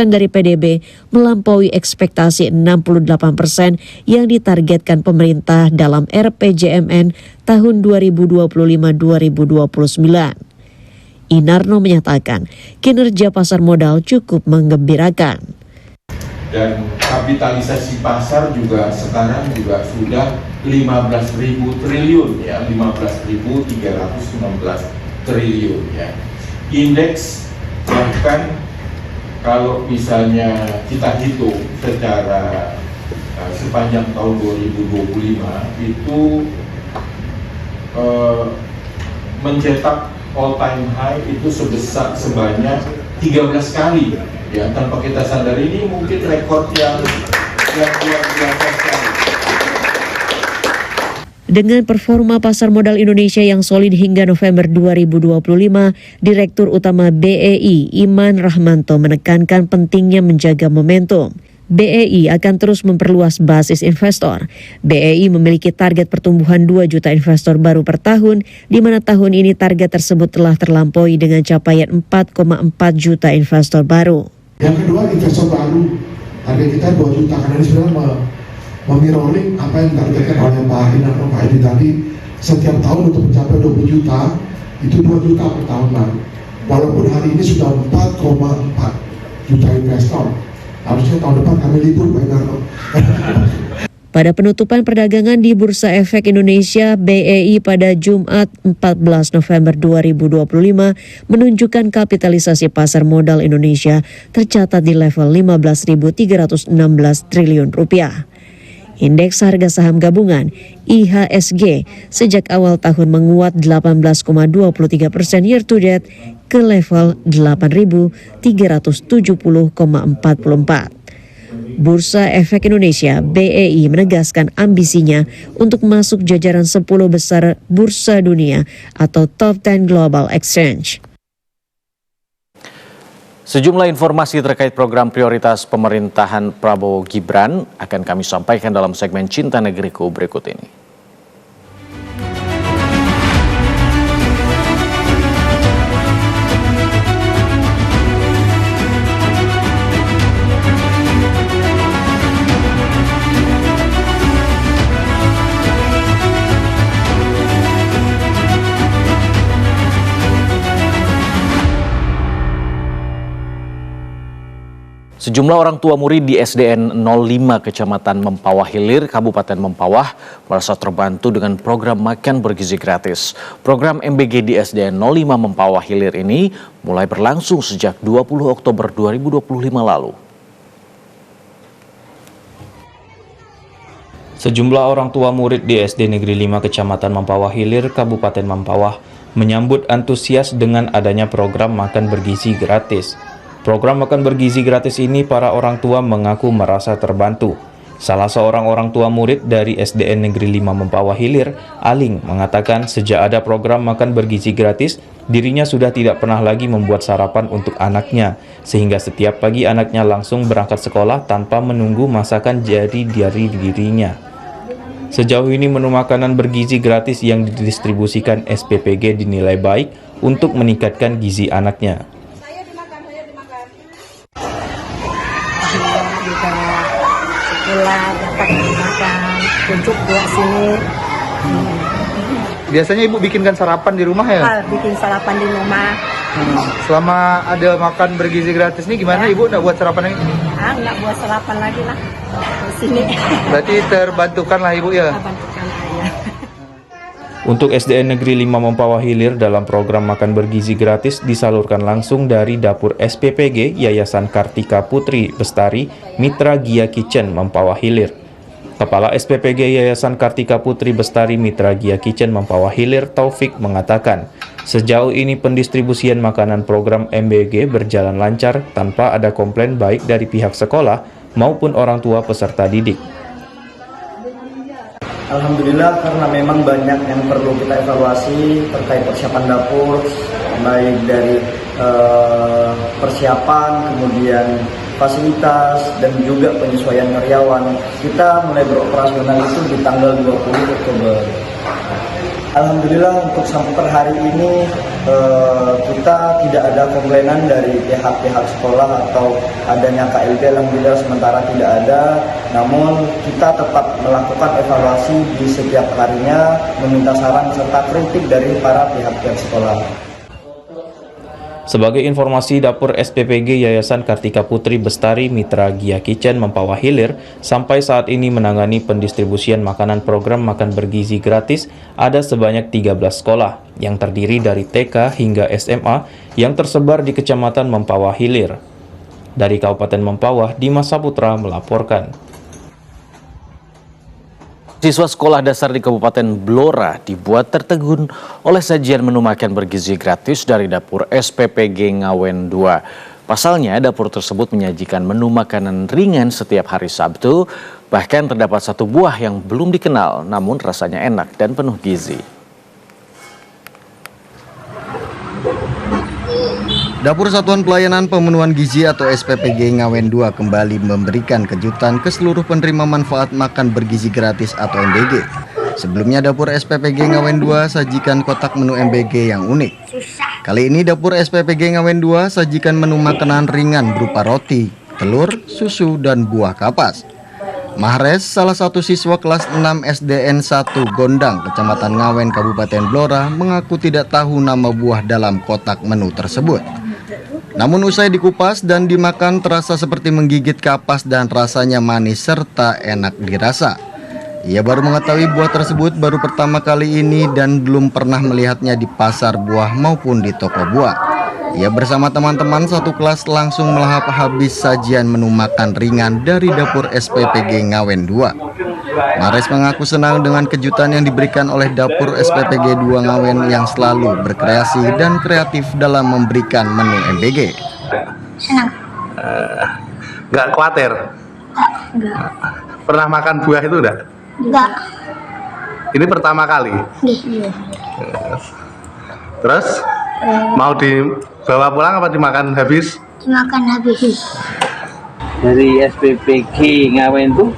dari PDB, melampaui ekspektasi 68% yang ditargetkan pemerintah dalam RPJMN tahun 2025-2029. Inarno menyatakan kinerja pasar modal cukup menggembirakan. Dan kapitalisasi pasar juga sekarang juga sudah 15.000 triliun ya, 15.316 triliun ya. Indeks bahkan kalau misalnya kita hitung secara sepanjang tahun 2025 itu mencetak all time high itu sebanyak 13 kali ya, tanpa kita sadar. Ini mungkin rekor yang luar biasa sekali. Dengan performa pasar modal Indonesia yang solid hingga November 2025, Direktur Utama BEI Iman Rahmanto menekankan pentingnya menjaga momentum. BEI akan terus memperluas basis investor. BEI memiliki target pertumbuhan 2 juta investor baru per tahun, di mana tahun ini target tersebut telah terlampaui dengan capaian 4,4 juta investor baru. Yang kedua, investor baru. Target kita 2 juta, karena ini sebenarnya memirroring apa yang ditargetkan oleh Pak Inan dan Pak Edi tadi. Setiap tahun untuk mencapai 20 juta, itu 2 juta per tahun baru. Walaupun hari ini sudah 4,4 juta investor. Harusnya tahun depan kami libur, Pak Inan. Pada penutupan perdagangan di Bursa Efek Indonesia, BEI pada Jumat 14 November 2025 menunjukkan kapitalisasi pasar modal Indonesia tercatat di level 15.316 triliun rupiah. Indeks harga saham gabungan IHSG sejak awal tahun menguat 18,23% year to date ke level 8.370,44. Bursa Efek Indonesia BEI menegaskan ambisinya untuk masuk jajaran 10 besar bursa dunia atau Top 10 Global Exchange. Sejumlah informasi terkait program prioritas pemerintahan Prabowo Gibran akan kami sampaikan dalam segmen Cinta Negeriku berikut ini. Sejumlah orang tua murid di SDN 05 Kecamatan Mempawah Hilir, Kabupaten Mempawah merasa terbantu dengan program makan bergizi gratis. Program MBG di SDN 05 Mempawah Hilir ini mulai berlangsung sejak 20 Oktober 2025 lalu. Sejumlah orang tua murid di SD Negeri 5 Kecamatan Mempawah Hilir, Kabupaten Mempawah menyambut antusias dengan adanya program makan bergizi gratis. Program makan bergizi gratis ini para orang tua mengaku merasa terbantu. Salah seorang orang tua murid dari SDN Negeri 5 Mempawah Hilir, Aling, mengatakan sejak ada program makan bergizi gratis, dirinya sudah tidak pernah lagi membuat sarapan untuk anaknya, sehingga setiap pagi anaknya langsung berangkat sekolah tanpa menunggu masakan jadi dari dirinya. Sejauh ini menu makanan bergizi gratis yang didistribusikan SPPG dinilai baik untuk meningkatkan gizi anaknya. Sekolah dapat makan, kuncup buat sini. Biasanya ibu bikinkan sarapan di rumah ya? Bikin sarapan di rumah. Selama ada makan bergizi gratis nih gimana ibu nak buat sarapan lagi? Nggak buat sarapan lagi lah di sini. Berarti terbantukan lah ibu ya? Untuk SDN Negeri 5 Mempawah Hilir dalam program makan bergizi gratis disalurkan langsung dari dapur SPPG Yayasan Kartika Putri Bestari Mitra Gia Kitchen Mempawah Hilir. Kepala SPPG Yayasan Kartika Putri Bestari Mitra Gia Kitchen Mempawah Hilir Taufik mengatakan, sejauh ini pendistribusian makanan program MBG berjalan lancar tanpa ada komplain baik dari pihak sekolah maupun orang tua peserta didik. Alhamdulillah, karena memang banyak yang perlu kita evaluasi terkait persiapan dapur, baik dari persiapan, kemudian fasilitas, dan juga penyesuaian karyawan. Kita mulai beroperasional itu di tanggal 20 Oktober. Alhamdulillah untuk sampai per hari ini kita tidak ada komplainan dari pihak-pihak sekolah atau adanya KLB. Alhamdulillah sementara tidak ada, namun kita tetap melakukan evaluasi di setiap harinya, meminta saran serta kritik dari para pihak-pihak sekolah. Sebagai informasi, dapur SPPG Yayasan Kartika Putri Bestari Mitra Gia Kitchen Mempawah Hilir sampai saat ini menangani pendistribusian makanan program makan bergizi gratis ada sebanyak 13 sekolah yang terdiri dari TK hingga SMA yang tersebar di Kecamatan Mempawah Hilir. Dari Kabupaten Mempawah, Dimas Saputra melaporkan. Siswa sekolah dasar di Kabupaten Blora dibuat tertegun oleh sajian menu makan bergizi gratis dari dapur SPPG Ngawen 2. Pasalnya, dapur tersebut menyajikan menu makanan ringan setiap hari Sabtu, bahkan terdapat satu buah yang belum dikenal, namun rasanya enak dan penuh gizi. Dapur Satuan Pelayanan Pemenuhan Gizi atau SPPG Ngawen 2 kembali memberikan kejutan ke seluruh penerima manfaat makan bergizi gratis atau MBG. Sebelumnya Dapur SPPG Ngawen 2 sajikan kotak menu MBG yang unik. Kali ini Dapur SPPG Ngawen 2 sajikan menu makanan ringan berupa roti, telur, susu, dan buah kapas. Mahres, salah satu siswa kelas 6 SDN 1 Gondang, Kecamatan Ngawen, Kabupaten Blora, mengaku tidak tahu nama buah dalam kotak menu tersebut. Namun usai dikupas dan dimakan terasa seperti menggigit kapas dan rasanya manis serta enak dirasa. Ia baru mengetahui buah tersebut baru pertama kali ini dan belum pernah melihatnya di pasar buah maupun di toko buah. Ia bersama teman-teman satu kelas langsung melahap habis sajian menu makan ringan dari Dapur SPPG Ngawen 2. Mares mengaku senang dengan kejutan yang diberikan oleh Dapur SPPG 2 Ngawen yang selalu berkreasi dan kreatif dalam memberikan menu MBG. Senang. Nggak khawatir? Enggak. Pernah makan buah itu udah? Enggak. Ini pertama kali? Iya. Terus? Mau dibawa pulang apa dimakan habis? Dimakan habis. Dari SPPG Ngawen itu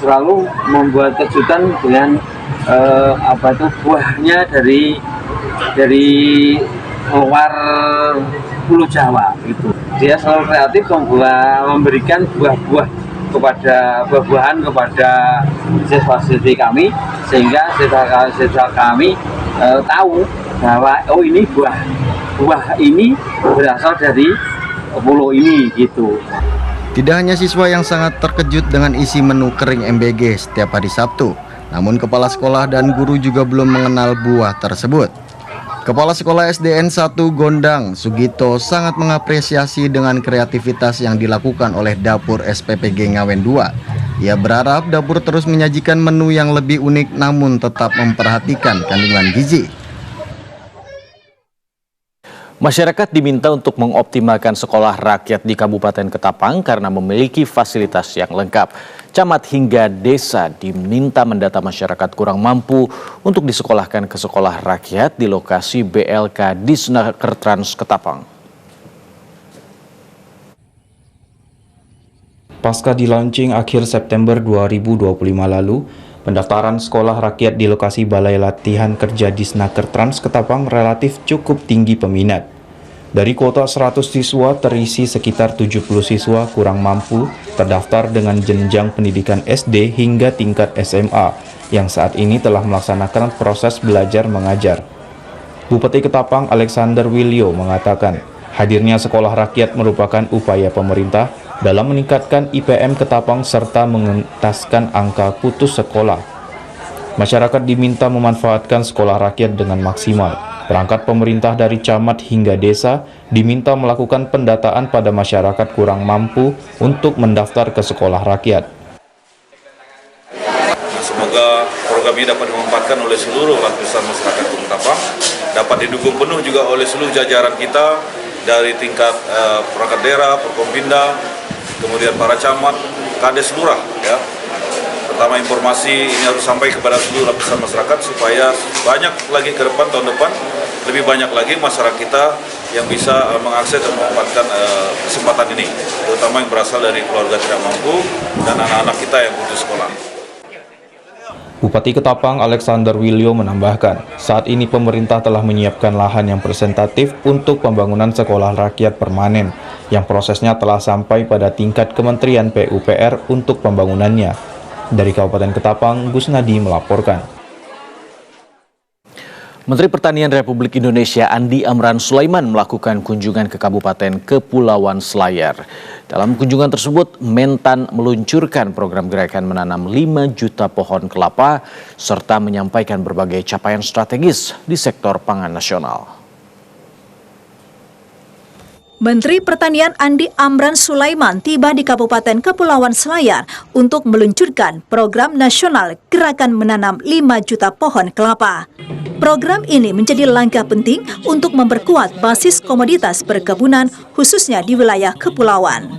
selalu membuat kejutan dengan buahnya dari luar Pulau Jawa gitu. Dia selalu kreatif memberikan buah-buah kepada buah-buahan kepada siswa-siswi kami, sehingga siswa kami tahu bahwa ini buah ini berasal dari pulau ini gitu. Tidak hanya siswa yang sangat terkejut dengan isi menu kering MBG setiap hari Sabtu, namun kepala sekolah dan guru juga belum mengenal buah tersebut. Kepala Sekolah SDN 1 Gondang, Sugito, sangat mengapresiasi dengan kreativitas yang dilakukan oleh Dapur SPPG Ngawen 2. Ia berharap dapur terus menyajikan menu yang lebih unik namun tetap memperhatikan kandungan gizi. Masyarakat diminta untuk mengoptimalkan sekolah rakyat di Kabupaten Ketapang karena memiliki fasilitas yang lengkap. Camat hingga desa diminta mendata masyarakat kurang mampu untuk disekolahkan ke sekolah rakyat di lokasi BLK Disnaker Trans Ketapang. Pasca di-launching akhir September 2025 lalu, pendaftaran sekolah rakyat di lokasi Balai Latihan Kerja Disnaker Trans Ketapang relatif cukup tinggi peminat. Dari kuota 100 siswa terisi sekitar 70 siswa kurang mampu terdaftar dengan jenjang pendidikan SD hingga tingkat SMA yang saat ini telah melaksanakan proses belajar mengajar. Bupati Ketapang Alexander Wilio mengatakan, hadirnya sekolah rakyat merupakan upaya pemerintah dalam meningkatkan IPM Ketapang serta mengentaskan angka putus sekolah. Masyarakat diminta memanfaatkan sekolah rakyat dengan maksimal. Perangkat pemerintah dari camat hingga desa diminta melakukan pendataan pada masyarakat kurang mampu untuk mendaftar ke sekolah rakyat. Semoga program ini dapat dimanfaatkan oleh seluruh lapisan masyarakat Ketapang, dapat didukung penuh juga oleh seluruh jajaran kita dari tingkat perangkat daerah, Forkompinda, kemudian para camat, kades lurah ya. Pertama, informasi ini harus sampai kepada seluruh lapisan masyarakat supaya banyak lagi ke depan, tahun depan lebih banyak lagi masyarakat kita yang bisa mengakses dan memanfaatkan kesempatan ini, terutama yang berasal dari keluarga tidak mampu dan anak-anak kita yang putus sekolah. Bupati Ketapang Alexander Wilio menambahkan, saat ini pemerintah telah menyiapkan lahan yang presentatif untuk pembangunan sekolah rakyat permanen, yang prosesnya telah sampai pada tingkat Kementerian PUPR untuk pembangunannya. Dari Kabupaten Ketapang, Gus Nadi melaporkan. Menteri Pertanian Republik Indonesia Andi Amran Sulaiman melakukan kunjungan ke Kabupaten Kepulauan Selayar. Dalam kunjungan tersebut, Mentan meluncurkan program gerakan menanam 5 juta pohon kelapa serta menyampaikan berbagai capaian strategis di sektor pangan nasional. Menteri Pertanian Andi Amran Sulaiman tiba di Kabupaten Kepulauan Selayar untuk meluncurkan program nasional gerakan menanam 5 juta pohon kelapa. Program ini menjadi langkah penting untuk memperkuat basis komoditas perkebunan khususnya di wilayah kepulauan.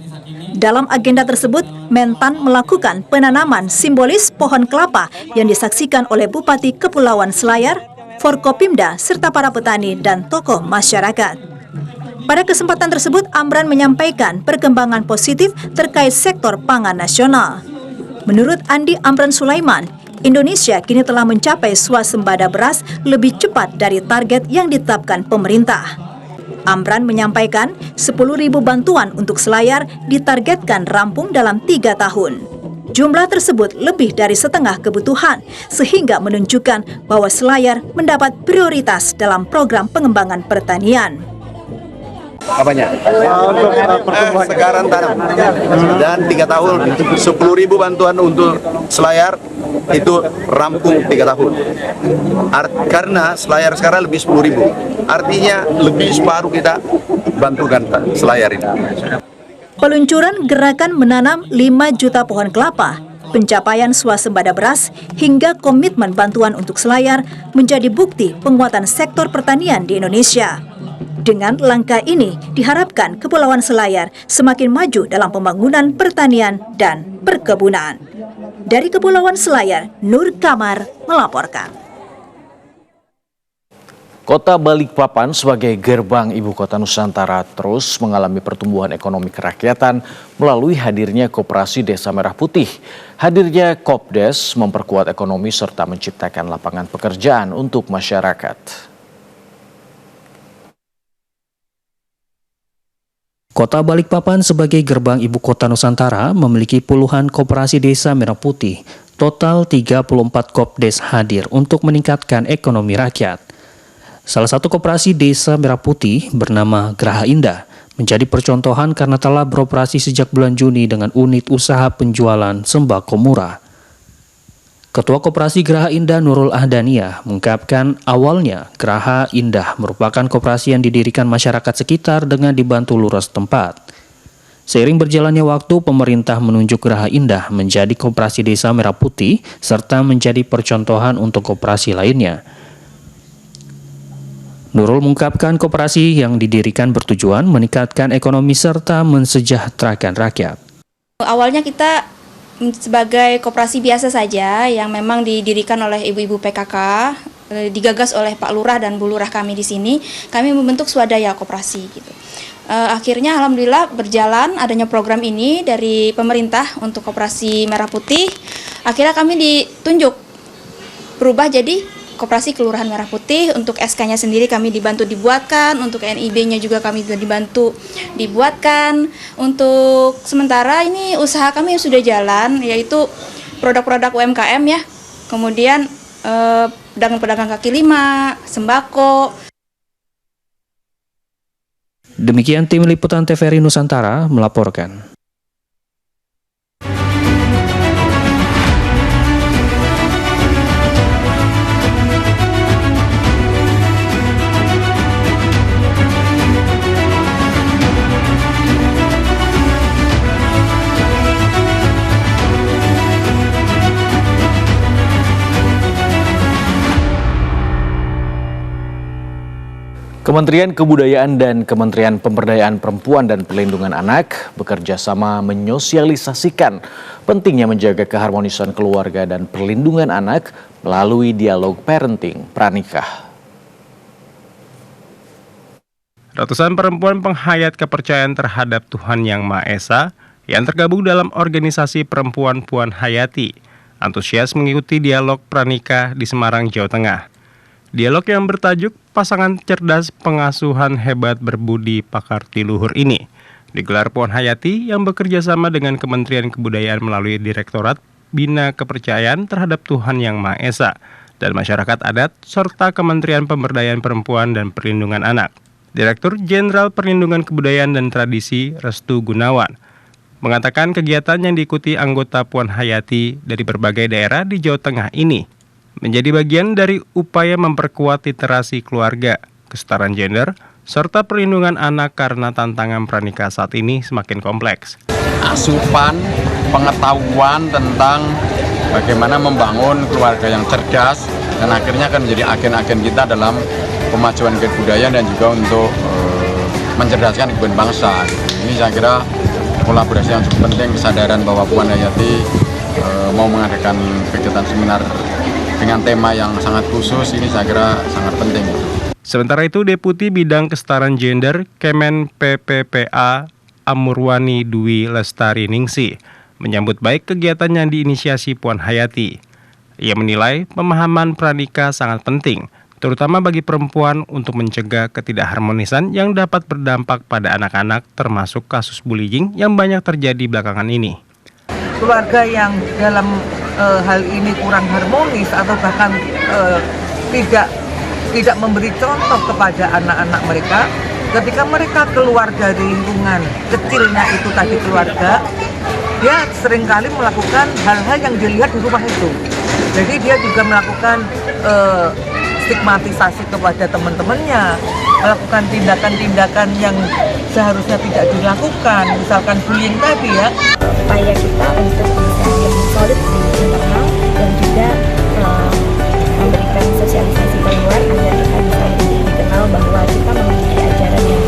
Dalam agenda tersebut, Mentan melakukan penanaman simbolis pohon kelapa yang disaksikan oleh Bupati Kepulauan Selayar, Forkopimda, serta para petani dan tokoh masyarakat. Pada kesempatan tersebut, Amran menyampaikan perkembangan positif terkait sektor pangan nasional. Menurut Andi Amran Sulaiman, Indonesia kini telah mencapai swasembada beras lebih cepat dari target yang ditetapkan pemerintah. Amran menyampaikan 10.000 bantuan untuk Selayar ditargetkan rampung dalam 3 tahun. Jumlah tersebut lebih dari setengah kebutuhan, sehingga menunjukkan bahwa Selayar mendapat prioritas dalam program pengembangan pertanian. Apanya? Untuk pertumbuhan sekarang tanam dan 3 tahun 10.000 bantuan untuk Selayar itu rampung 3 tahun. Karena Selayar sekarang lebih 10.000, artinya lebih separuh kita bantukan Selayar ini. Peluncuran gerakan menanam 5 juta pohon kelapa, pencapaian swasembada beras, hingga komitmen bantuan untuk Selayar menjadi bukti penguatan sektor pertanian di Indonesia. Dengan langkah ini, diharapkan Kepulauan Selayar semakin maju dalam pembangunan pertanian dan perkebunan. Dari Kepulauan Selayar, Nur Kamar melaporkan. Kota Balikpapan sebagai gerbang ibu kota Nusantara terus mengalami pertumbuhan ekonomi kerakyatan melalui hadirnya Koperasi Desa Merah Putih. Hadirnya Kopdes memperkuat ekonomi serta menciptakan lapangan pekerjaan untuk masyarakat. Kota Balikpapan sebagai gerbang ibu kota Nusantara memiliki puluhan koperasi desa merah putih. Total 34 Kopdes hadir untuk meningkatkan ekonomi rakyat. Salah satu koperasi desa merah putih bernama Geraha Indah menjadi percontohan karena telah beroperasi sejak bulan Juni dengan unit usaha penjualan sembako murah. Ketua Koperasi Geraha Indah Nurul Ahdaniyah mengungkapkan awalnya Geraha Indah merupakan koperasi yang didirikan masyarakat sekitar dengan dibantu lurah setempat. Seiring berjalannya waktu, pemerintah menunjuk Geraha Indah menjadi koperasi desa merah putih serta menjadi percontohan untuk koperasi lainnya. Nurul mengungkapkan koperasi yang didirikan bertujuan meningkatkan ekonomi serta mensejahterakan rakyat. Awalnya kita sebagai koperasi biasa saja yang memang didirikan oleh ibu-ibu PKK, digagas oleh Pak Lurah dan Bu Lurah kami di sini, kami membentuk swadaya koperasi gitu. Akhirnya alhamdulillah berjalan adanya program ini dari pemerintah untuk Koperasi Merah Putih. Akhirnya kami ditunjuk berubah jadi Koperasi Kelurahan Merah Putih. Untuk SK-nya sendiri kami dibantu dibuatkan, untuk NIB-nya juga kami dibantu dibuatkan. Untuk sementara ini usaha kami sudah jalan, yaitu produk-produk UMKM ya. Kemudian pedagang-pedagang kaki lima, sembako. Demikian tim liputan TVRI Nusantara melaporkan. Kementerian Kebudayaan dan Kementerian Pemberdayaan Perempuan dan Perlindungan Anak bekerja sama menyosialisasikan pentingnya menjaga keharmonisan keluarga dan perlindungan anak melalui dialog parenting pranikah. Ratusan perempuan penghayat kepercayaan terhadap Tuhan Yang Maha Esa yang tergabung dalam organisasi Perempuan Puan Hayati antusias mengikuti dialog pranikah di Semarang, Jawa Tengah. Dialog yang bertajuk Pasangan Cerdas Pengasuhan Hebat Berbudi Pakarti Luhur ini digelar Puan Hayati yang bekerja sama dengan Kementerian Kebudayaan melalui Direktorat Bina Kepercayaan terhadap Tuhan Yang Maha Esa dan Masyarakat Adat serta Kementerian Pemberdayaan Perempuan dan Perlindungan Anak. Direktur Jenderal Perlindungan Kebudayaan dan Tradisi Restu Gunawan mengatakan kegiatan yang diikuti anggota Puan Hayati dari berbagai daerah di Jawa Tengah ini menjadi bagian dari upaya memperkuat literasi keluarga, kesetaraan gender, serta perlindungan anak karena tantangan pranikah saat ini semakin kompleks. Asupan, pengetahuan tentang bagaimana membangun keluarga yang cerdas, dan akhirnya akan menjadi agen-agen kita dalam pemajuan kebudayaan dan juga untuk mencerdaskan kehidupan bangsa. Ini saya kira kolaborasi yang cukup penting, kesadaran bahwa Puan Hayati mau mengadakan kegiatan seminar dengan tema yang sangat khusus, ini saya kira sangat penting. Sementara itu, Deputi Bidang Kesetaraan Gender Kemen PPPA Amurwani Dwi Lestari Ningsih menyambut baik kegiatan yang diinisiasi Puan Hayati. Ia menilai pemahaman pranikah sangat penting, terutama bagi perempuan untuk mencegah ketidakharmonisan yang dapat berdampak pada anak-anak, termasuk kasus bullying yang banyak terjadi belakangan ini. Keluarga yang dalam hal ini kurang harmonis atau bahkan tidak memberi contoh kepada anak-anak mereka, ketika mereka keluar dari lingkungan kecilnya itu tadi keluarga, dia seringkali melakukan hal-hal yang dilihat di rumah itu. Jadi dia juga melakukan stigmatisasi kepada teman-temannya, melakukan tindakan-tindakan yang seharusnya tidak dilakukan, misalkan bullying tadi ya. Upaya kita untuk bisa lebih solid di internal dan juga memberikan sosialisasi keluar agar kita bisa lebih dikenal bahwa kita memiliki ajaran yang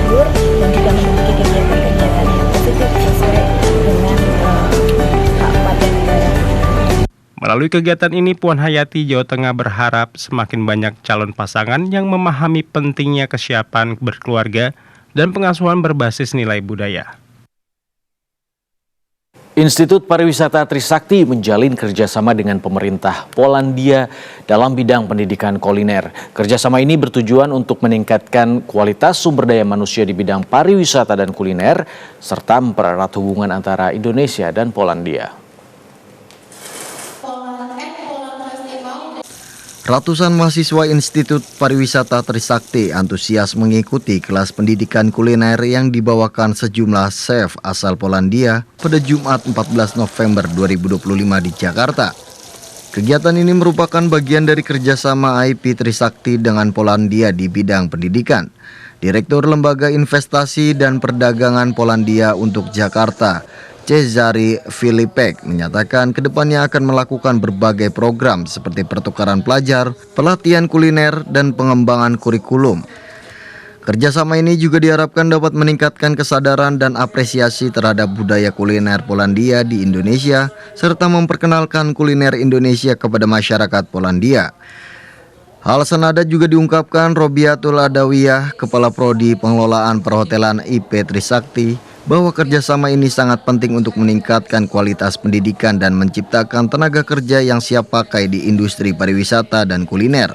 luhur dan juga memiliki kegiatan-kegiatan yang positif sesuai dengan Kabupaten Negara. Melalui kegiatan ini, Puan Hayati Jawa Tengah berharap semakin banyak calon pasangan yang memahami pentingnya kesiapan berkeluarga dan pengasuhan berbasis nilai budaya. Institut Pariwisata Trisakti menjalin kerjasama dengan pemerintah Polandia dalam bidang pendidikan kuliner. Kerjasama ini bertujuan untuk meningkatkan kualitas sumber daya manusia di bidang pariwisata dan kuliner, serta mempererat hubungan antara Indonesia dan Polandia. Ratusan mahasiswa Institut Pariwisata Trisakti antusias mengikuti kelas pendidikan kuliner yang dibawakan sejumlah chef asal Polandia pada Jumat 14 November 2025 di Jakarta. Kegiatan ini merupakan bagian dari kerjasama IP Trisakti dengan Polandia di bidang pendidikan. Direktur Lembaga Investasi dan Perdagangan Polandia untuk Jakarta, Cezary Filipek, menyatakan kedepannya akan melakukan berbagai program seperti pertukaran pelajar, pelatihan kuliner, dan pengembangan kurikulum. Kerjasama ini juga diharapkan dapat meningkatkan kesadaran dan apresiasi terhadap budaya kuliner Polandia di Indonesia, serta memperkenalkan kuliner Indonesia kepada masyarakat Polandia. Hal senada juga diungkapkan Robiatul Adawiyah, Kepala Prodi Pengelolaan Perhotelan IP Trisakti, bahwa kerjasama ini sangat penting untuk meningkatkan kualitas pendidikan dan menciptakan tenaga kerja yang siap pakai di industri pariwisata dan kuliner.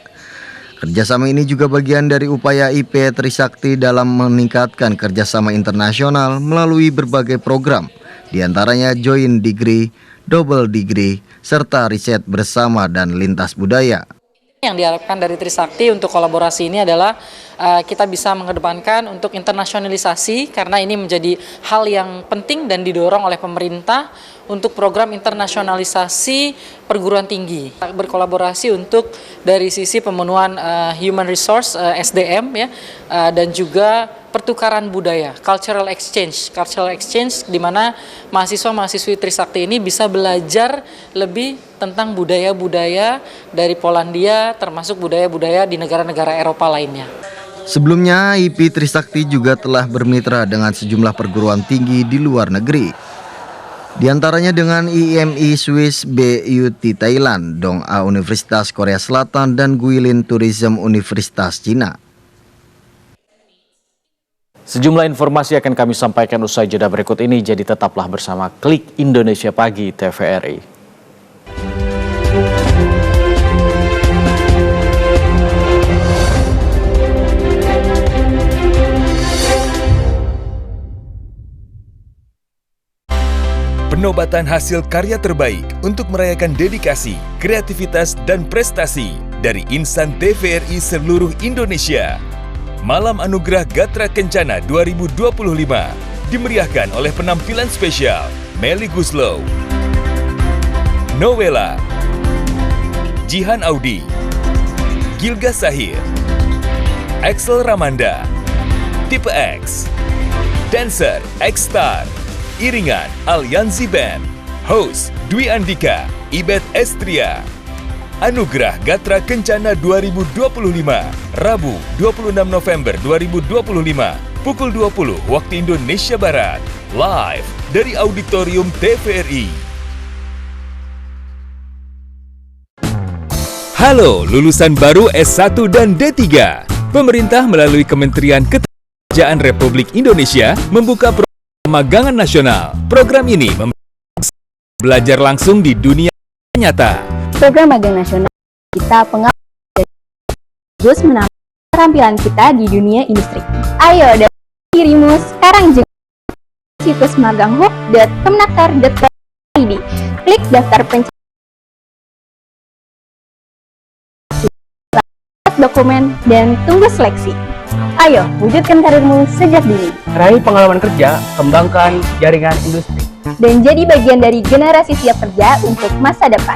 Kerjasama ini juga bagian dari upaya IP Trisakti dalam meningkatkan kerjasama internasional melalui berbagai program, diantaranya Joint Degree, Double Degree, serta riset bersama dan lintas budaya. Yang diharapkan dari Trisakti untuk kolaborasi ini adalah kita bisa mengedepankan untuk internasionalisasi, karena ini menjadi hal yang penting dan didorong oleh pemerintah untuk program internasionalisasi perguruan tinggi. Berkolaborasi untuk dari sisi pemenuhan human resource SDM ya, dan juga pertukaran budaya, cultural exchange di mana mahasiswa-mahasiswi Trisakti ini bisa belajar lebih tentang budaya-budaya dari Polandia, termasuk budaya-budaya di negara-negara Eropa lainnya. Sebelumnya, IP Trisakti juga telah bermitra dengan sejumlah perguruan tinggi di luar negeri. Di antaranya dengan IMI Swiss, BUT Thailand, Dong-A Universitas Korea Selatan, dan Guilin Tourism Universitas Cina. Sejumlah informasi akan kami sampaikan usai jeda berikut ini, jadi tetaplah bersama Klik Indonesia Pagi TVRI. Penobatan hasil karya terbaik untuk merayakan dedikasi, kreativitas, dan prestasi dari insan TVRI seluruh Indonesia. Malam Anugerah Gatra Kencana 2025 dimeriahkan oleh penampilan spesial Melly Guslow, Nowela, Jihan Audi, Gilga Sahir, Axel Ramanda, Tipe X, Dancer X-Star, Iringan Alianzi Band, Host Dwi Andika, Ibet Estria, Anugerah Gatra Kencana 2025, Rabu 26 November 2025, pukul 20 waktu Indonesia Barat, live dari Auditorium TVRI. Halo lulusan baru S1 dan D3. Pemerintah melalui Kementerian Ketenagakerjaan Republik Indonesia membuka program magangan nasional. Program ini belajar langsung di dunia nyata. Program magang nasional kita terus menambah keterampilan kita di dunia industri. Ayo daftar dirimu sekarang juga situs maganghub.kemenaker.id. Klik daftar dokumen dan tunggu seleksi. Ayo wujudkan karirmu sejak dini. Raih pengalaman kerja, kembangkan jaringan industri. Dan jadi bagian dari generasi siap kerja untuk masa depan.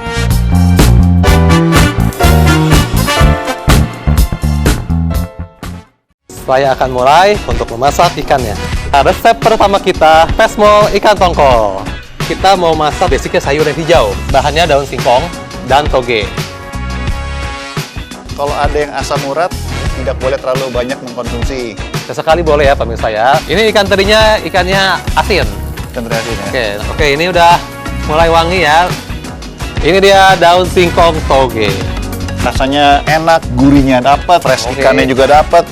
Saya akan mulai untuk memasak ikannya. Resep pertama kita, pesmol ikan tongkol. Kita mau masak basicnya sayuran hijau. Bahannya daun singkong dan toge. Kalau ada yang asam urat, tidak boleh terlalu banyak mengkonsumsi. Sesekali boleh ya pemirsa ya. Ini ikan terinya, ikannya asin. Ikan teri asin ya. Oke, ini udah mulai wangi ya. Ini dia daun singkong toge. Rasanya enak, gurihnya dapat, fresh ikannya juga dapat.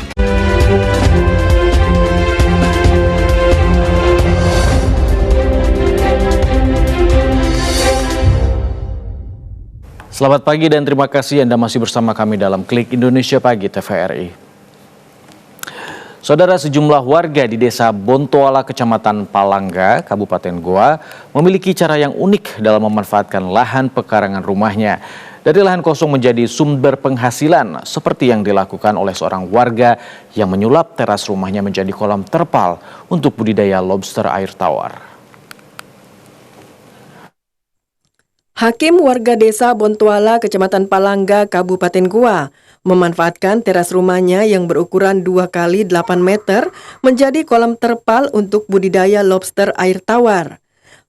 Selamat pagi dan terima kasih Anda masih bersama kami dalam Klik Indonesia Pagi TVRI. Saudara, sejumlah warga di Desa Bontoala, Kecamatan Palangga, Kabupaten Goa, memiliki cara yang unik dalam memanfaatkan lahan pekarangan rumahnya. Dari lahan kosong menjadi sumber penghasilan, seperti yang dilakukan oleh seorang warga yang menyulap teras rumahnya menjadi kolam terpal untuk budidaya lobster air tawar. Hakim warga desa Bontoala, Kecamatan Palangga, Kabupaten Goa, memanfaatkan teras rumahnya yang berukuran 2 kali 8 meter menjadi kolam terpal untuk budidaya lobster air tawar.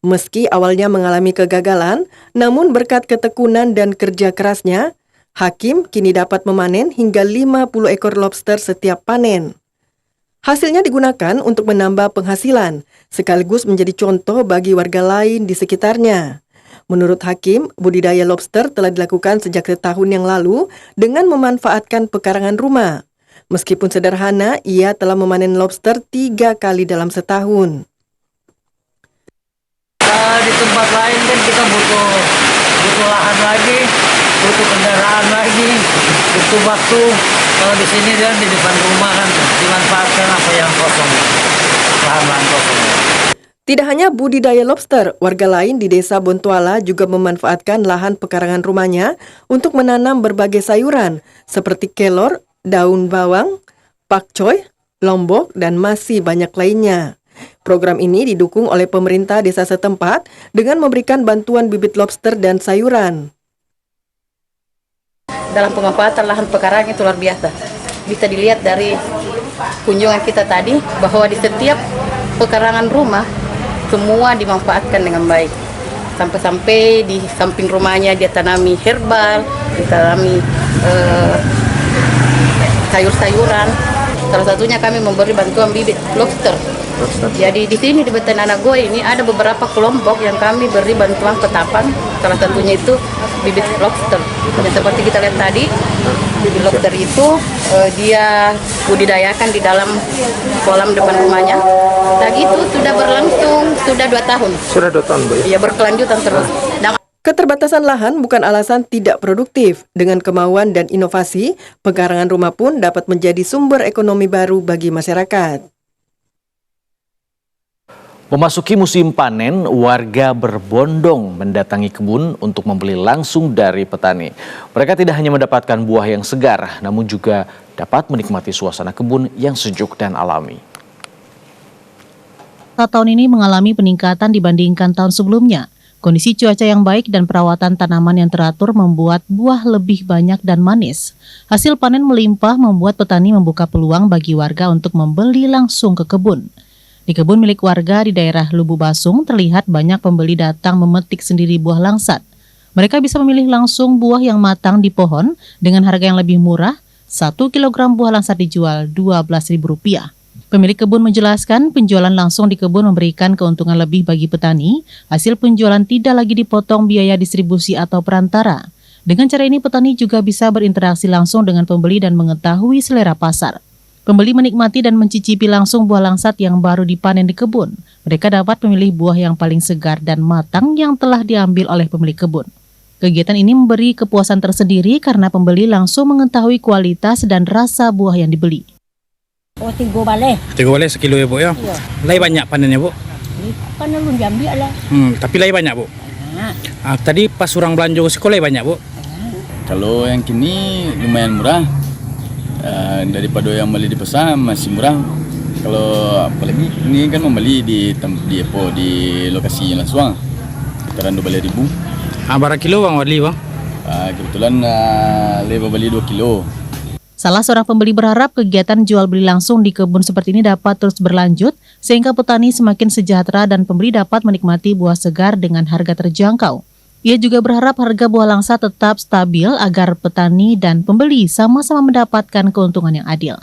Meski awalnya mengalami kegagalan, namun berkat ketekunan dan kerja kerasnya, Hakim kini dapat memanen hingga 50 ekor lobster setiap panen. Hasilnya digunakan untuk menambah penghasilan, sekaligus menjadi contoh bagi warga lain di sekitarnya. Menurut Hakim, budidaya lobster telah dilakukan sejak setahun yang lalu dengan memanfaatkan pekarangan rumah. Meskipun sederhana, ia telah memanen lobster 3 kali dalam setahun. Di tempat lain kan kita butuh lahan lagi, butuh kendaraan lagi, butuh waktu. Kalau di sini kan di depan rumah kan dimanfaatkan apa yang kosong, lahan kosong. Tidak hanya budidaya lobster, warga lain di desa Bontoala juga memanfaatkan lahan pekarangan rumahnya untuk menanam berbagai sayuran seperti kelor, daun bawang, pakcoy, lombok, dan masih banyak lainnya. Program ini didukung oleh pemerintah desa setempat dengan memberikan bantuan bibit lobster dan sayuran. Dalam pemanfaatan lahan pekarangan itu luar biasa. Bisa dilihat dari kunjungan kita tadi bahwa di setiap pekarangan rumah semua dimanfaatkan dengan baik. Sampai-sampai di samping rumahnya dia tanami herbal, ditanami sayur-sayuran. Salah satunya kami memberi bantuan bibit lobster. Jadi di sini di Beten Anagoy ini ada beberapa kelompok yang kami beri bantuan ketapang. Salah satunya itu bibit lobster. Dan seperti kita lihat tadi, bibit lobster itu dia budidayakan di dalam kolam depan rumahnya. Dan itu sudah berlangsung sudah 2 tahun. Sudah 2 tahun, Bu. Iya, berkelanjutan terus. Keterbatasan lahan bukan alasan tidak produktif. Dengan kemauan dan inovasi, pekarangan rumah pun dapat menjadi sumber ekonomi baru bagi masyarakat. Memasuki musim panen, warga berbondong mendatangi kebun untuk membeli langsung dari petani. Mereka tidak hanya mendapatkan buah yang segar, namun juga dapat menikmati suasana kebun yang sejuk dan alami. Tahun ini mengalami peningkatan dibandingkan tahun sebelumnya. Kondisi cuaca yang baik dan perawatan tanaman yang teratur membuat buah lebih banyak dan manis. Hasil panen melimpah membuat petani membuka peluang bagi warga untuk membeli langsung ke kebun. Di kebun milik warga di daerah Lubu Basung terlihat banyak pembeli datang memetik sendiri buah langsat. Mereka bisa memilih langsung buah yang matang di pohon dengan harga yang lebih murah. 1 kilogram buah langsat dijual Rp12.000. Pemilik kebun menjelaskan penjualan langsung di kebun memberikan keuntungan lebih bagi petani. Hasil penjualan tidak lagi dipotong biaya distribusi atau perantara. Dengan cara ini petani juga bisa berinteraksi langsung dengan pembeli dan mengetahui selera pasar. Pembeli menikmati dan mencicipi langsung buah langsat yang baru dipanen di kebun. Mereka dapat memilih buah yang paling segar dan matang yang telah diambil oleh pemilik kebun. Kegiatan ini memberi kepuasan tersendiri karena pembeli langsung mengetahui kualitas dan rasa buah yang dibeli. Oh, 3 balai. 3 balai sekilo ya, Bu ya? Iya. Lai banyak panennya, Bu? Panen belum diambil lah. Tapi lai banyak, Bu? Tadi pas orang belanja ke sekolah banyak, Bu? Kalau yang kini lumayan murah. Daripada yang beli di pasar masih murah. Kalau apalagi ini kan membeli di lokasi langsung. Sekitaran 12.000. Berapa kilo bang beli bang? Kebetulan leba beli 2 kilo. Salah seorang pembeli berharap kegiatan jual beli langsung di kebun seperti ini dapat terus berlanjut sehingga petani semakin sejahtera dan pembeli dapat menikmati buah segar dengan harga terjangkau. Ia juga berharap harga buah langsat tetap stabil agar petani dan pembeli sama-sama mendapatkan keuntungan yang adil.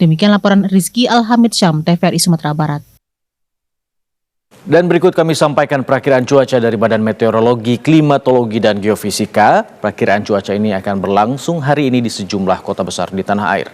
Demikian laporan Rizky Alhamid Syam, TVRI Sumatera Barat. Dan berikut kami sampaikan perakiraan cuaca dari Badan Meteorologi, Klimatologi, dan Geofisika. Perakiraan cuaca ini akan berlangsung hari ini di sejumlah kota besar di tanah air.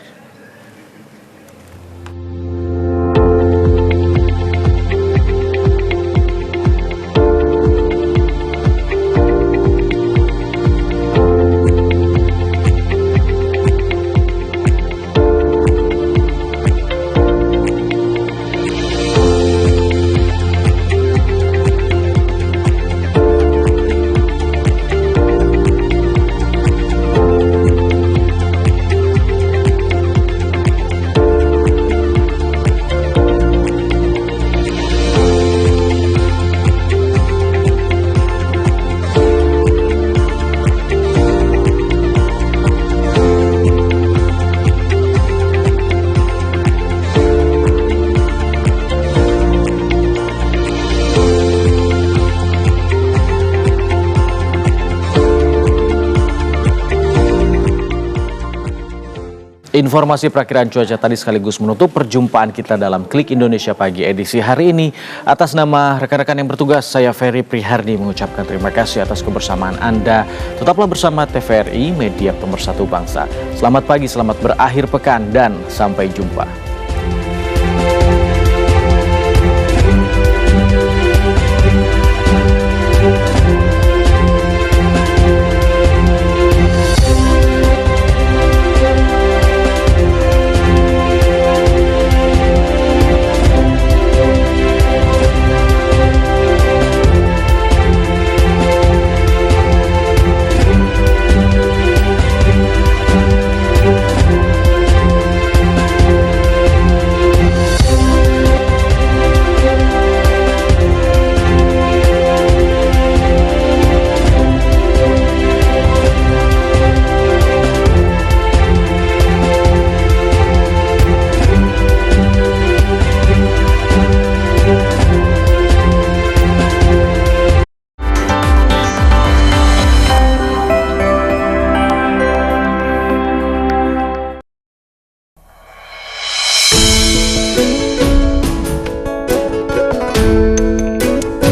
Informasi perakiraan cuaca tadi sekaligus menutup perjumpaan kita dalam Klik Indonesia Pagi edisi hari ini. Atas nama rekan-rekan yang bertugas, saya Ferry Prihardi mengucapkan terima kasih atas kebersamaan Anda. Tetaplah bersama TVRI, media pemersatu bangsa. Selamat pagi, selamat berakhir pekan, dan sampai jumpa.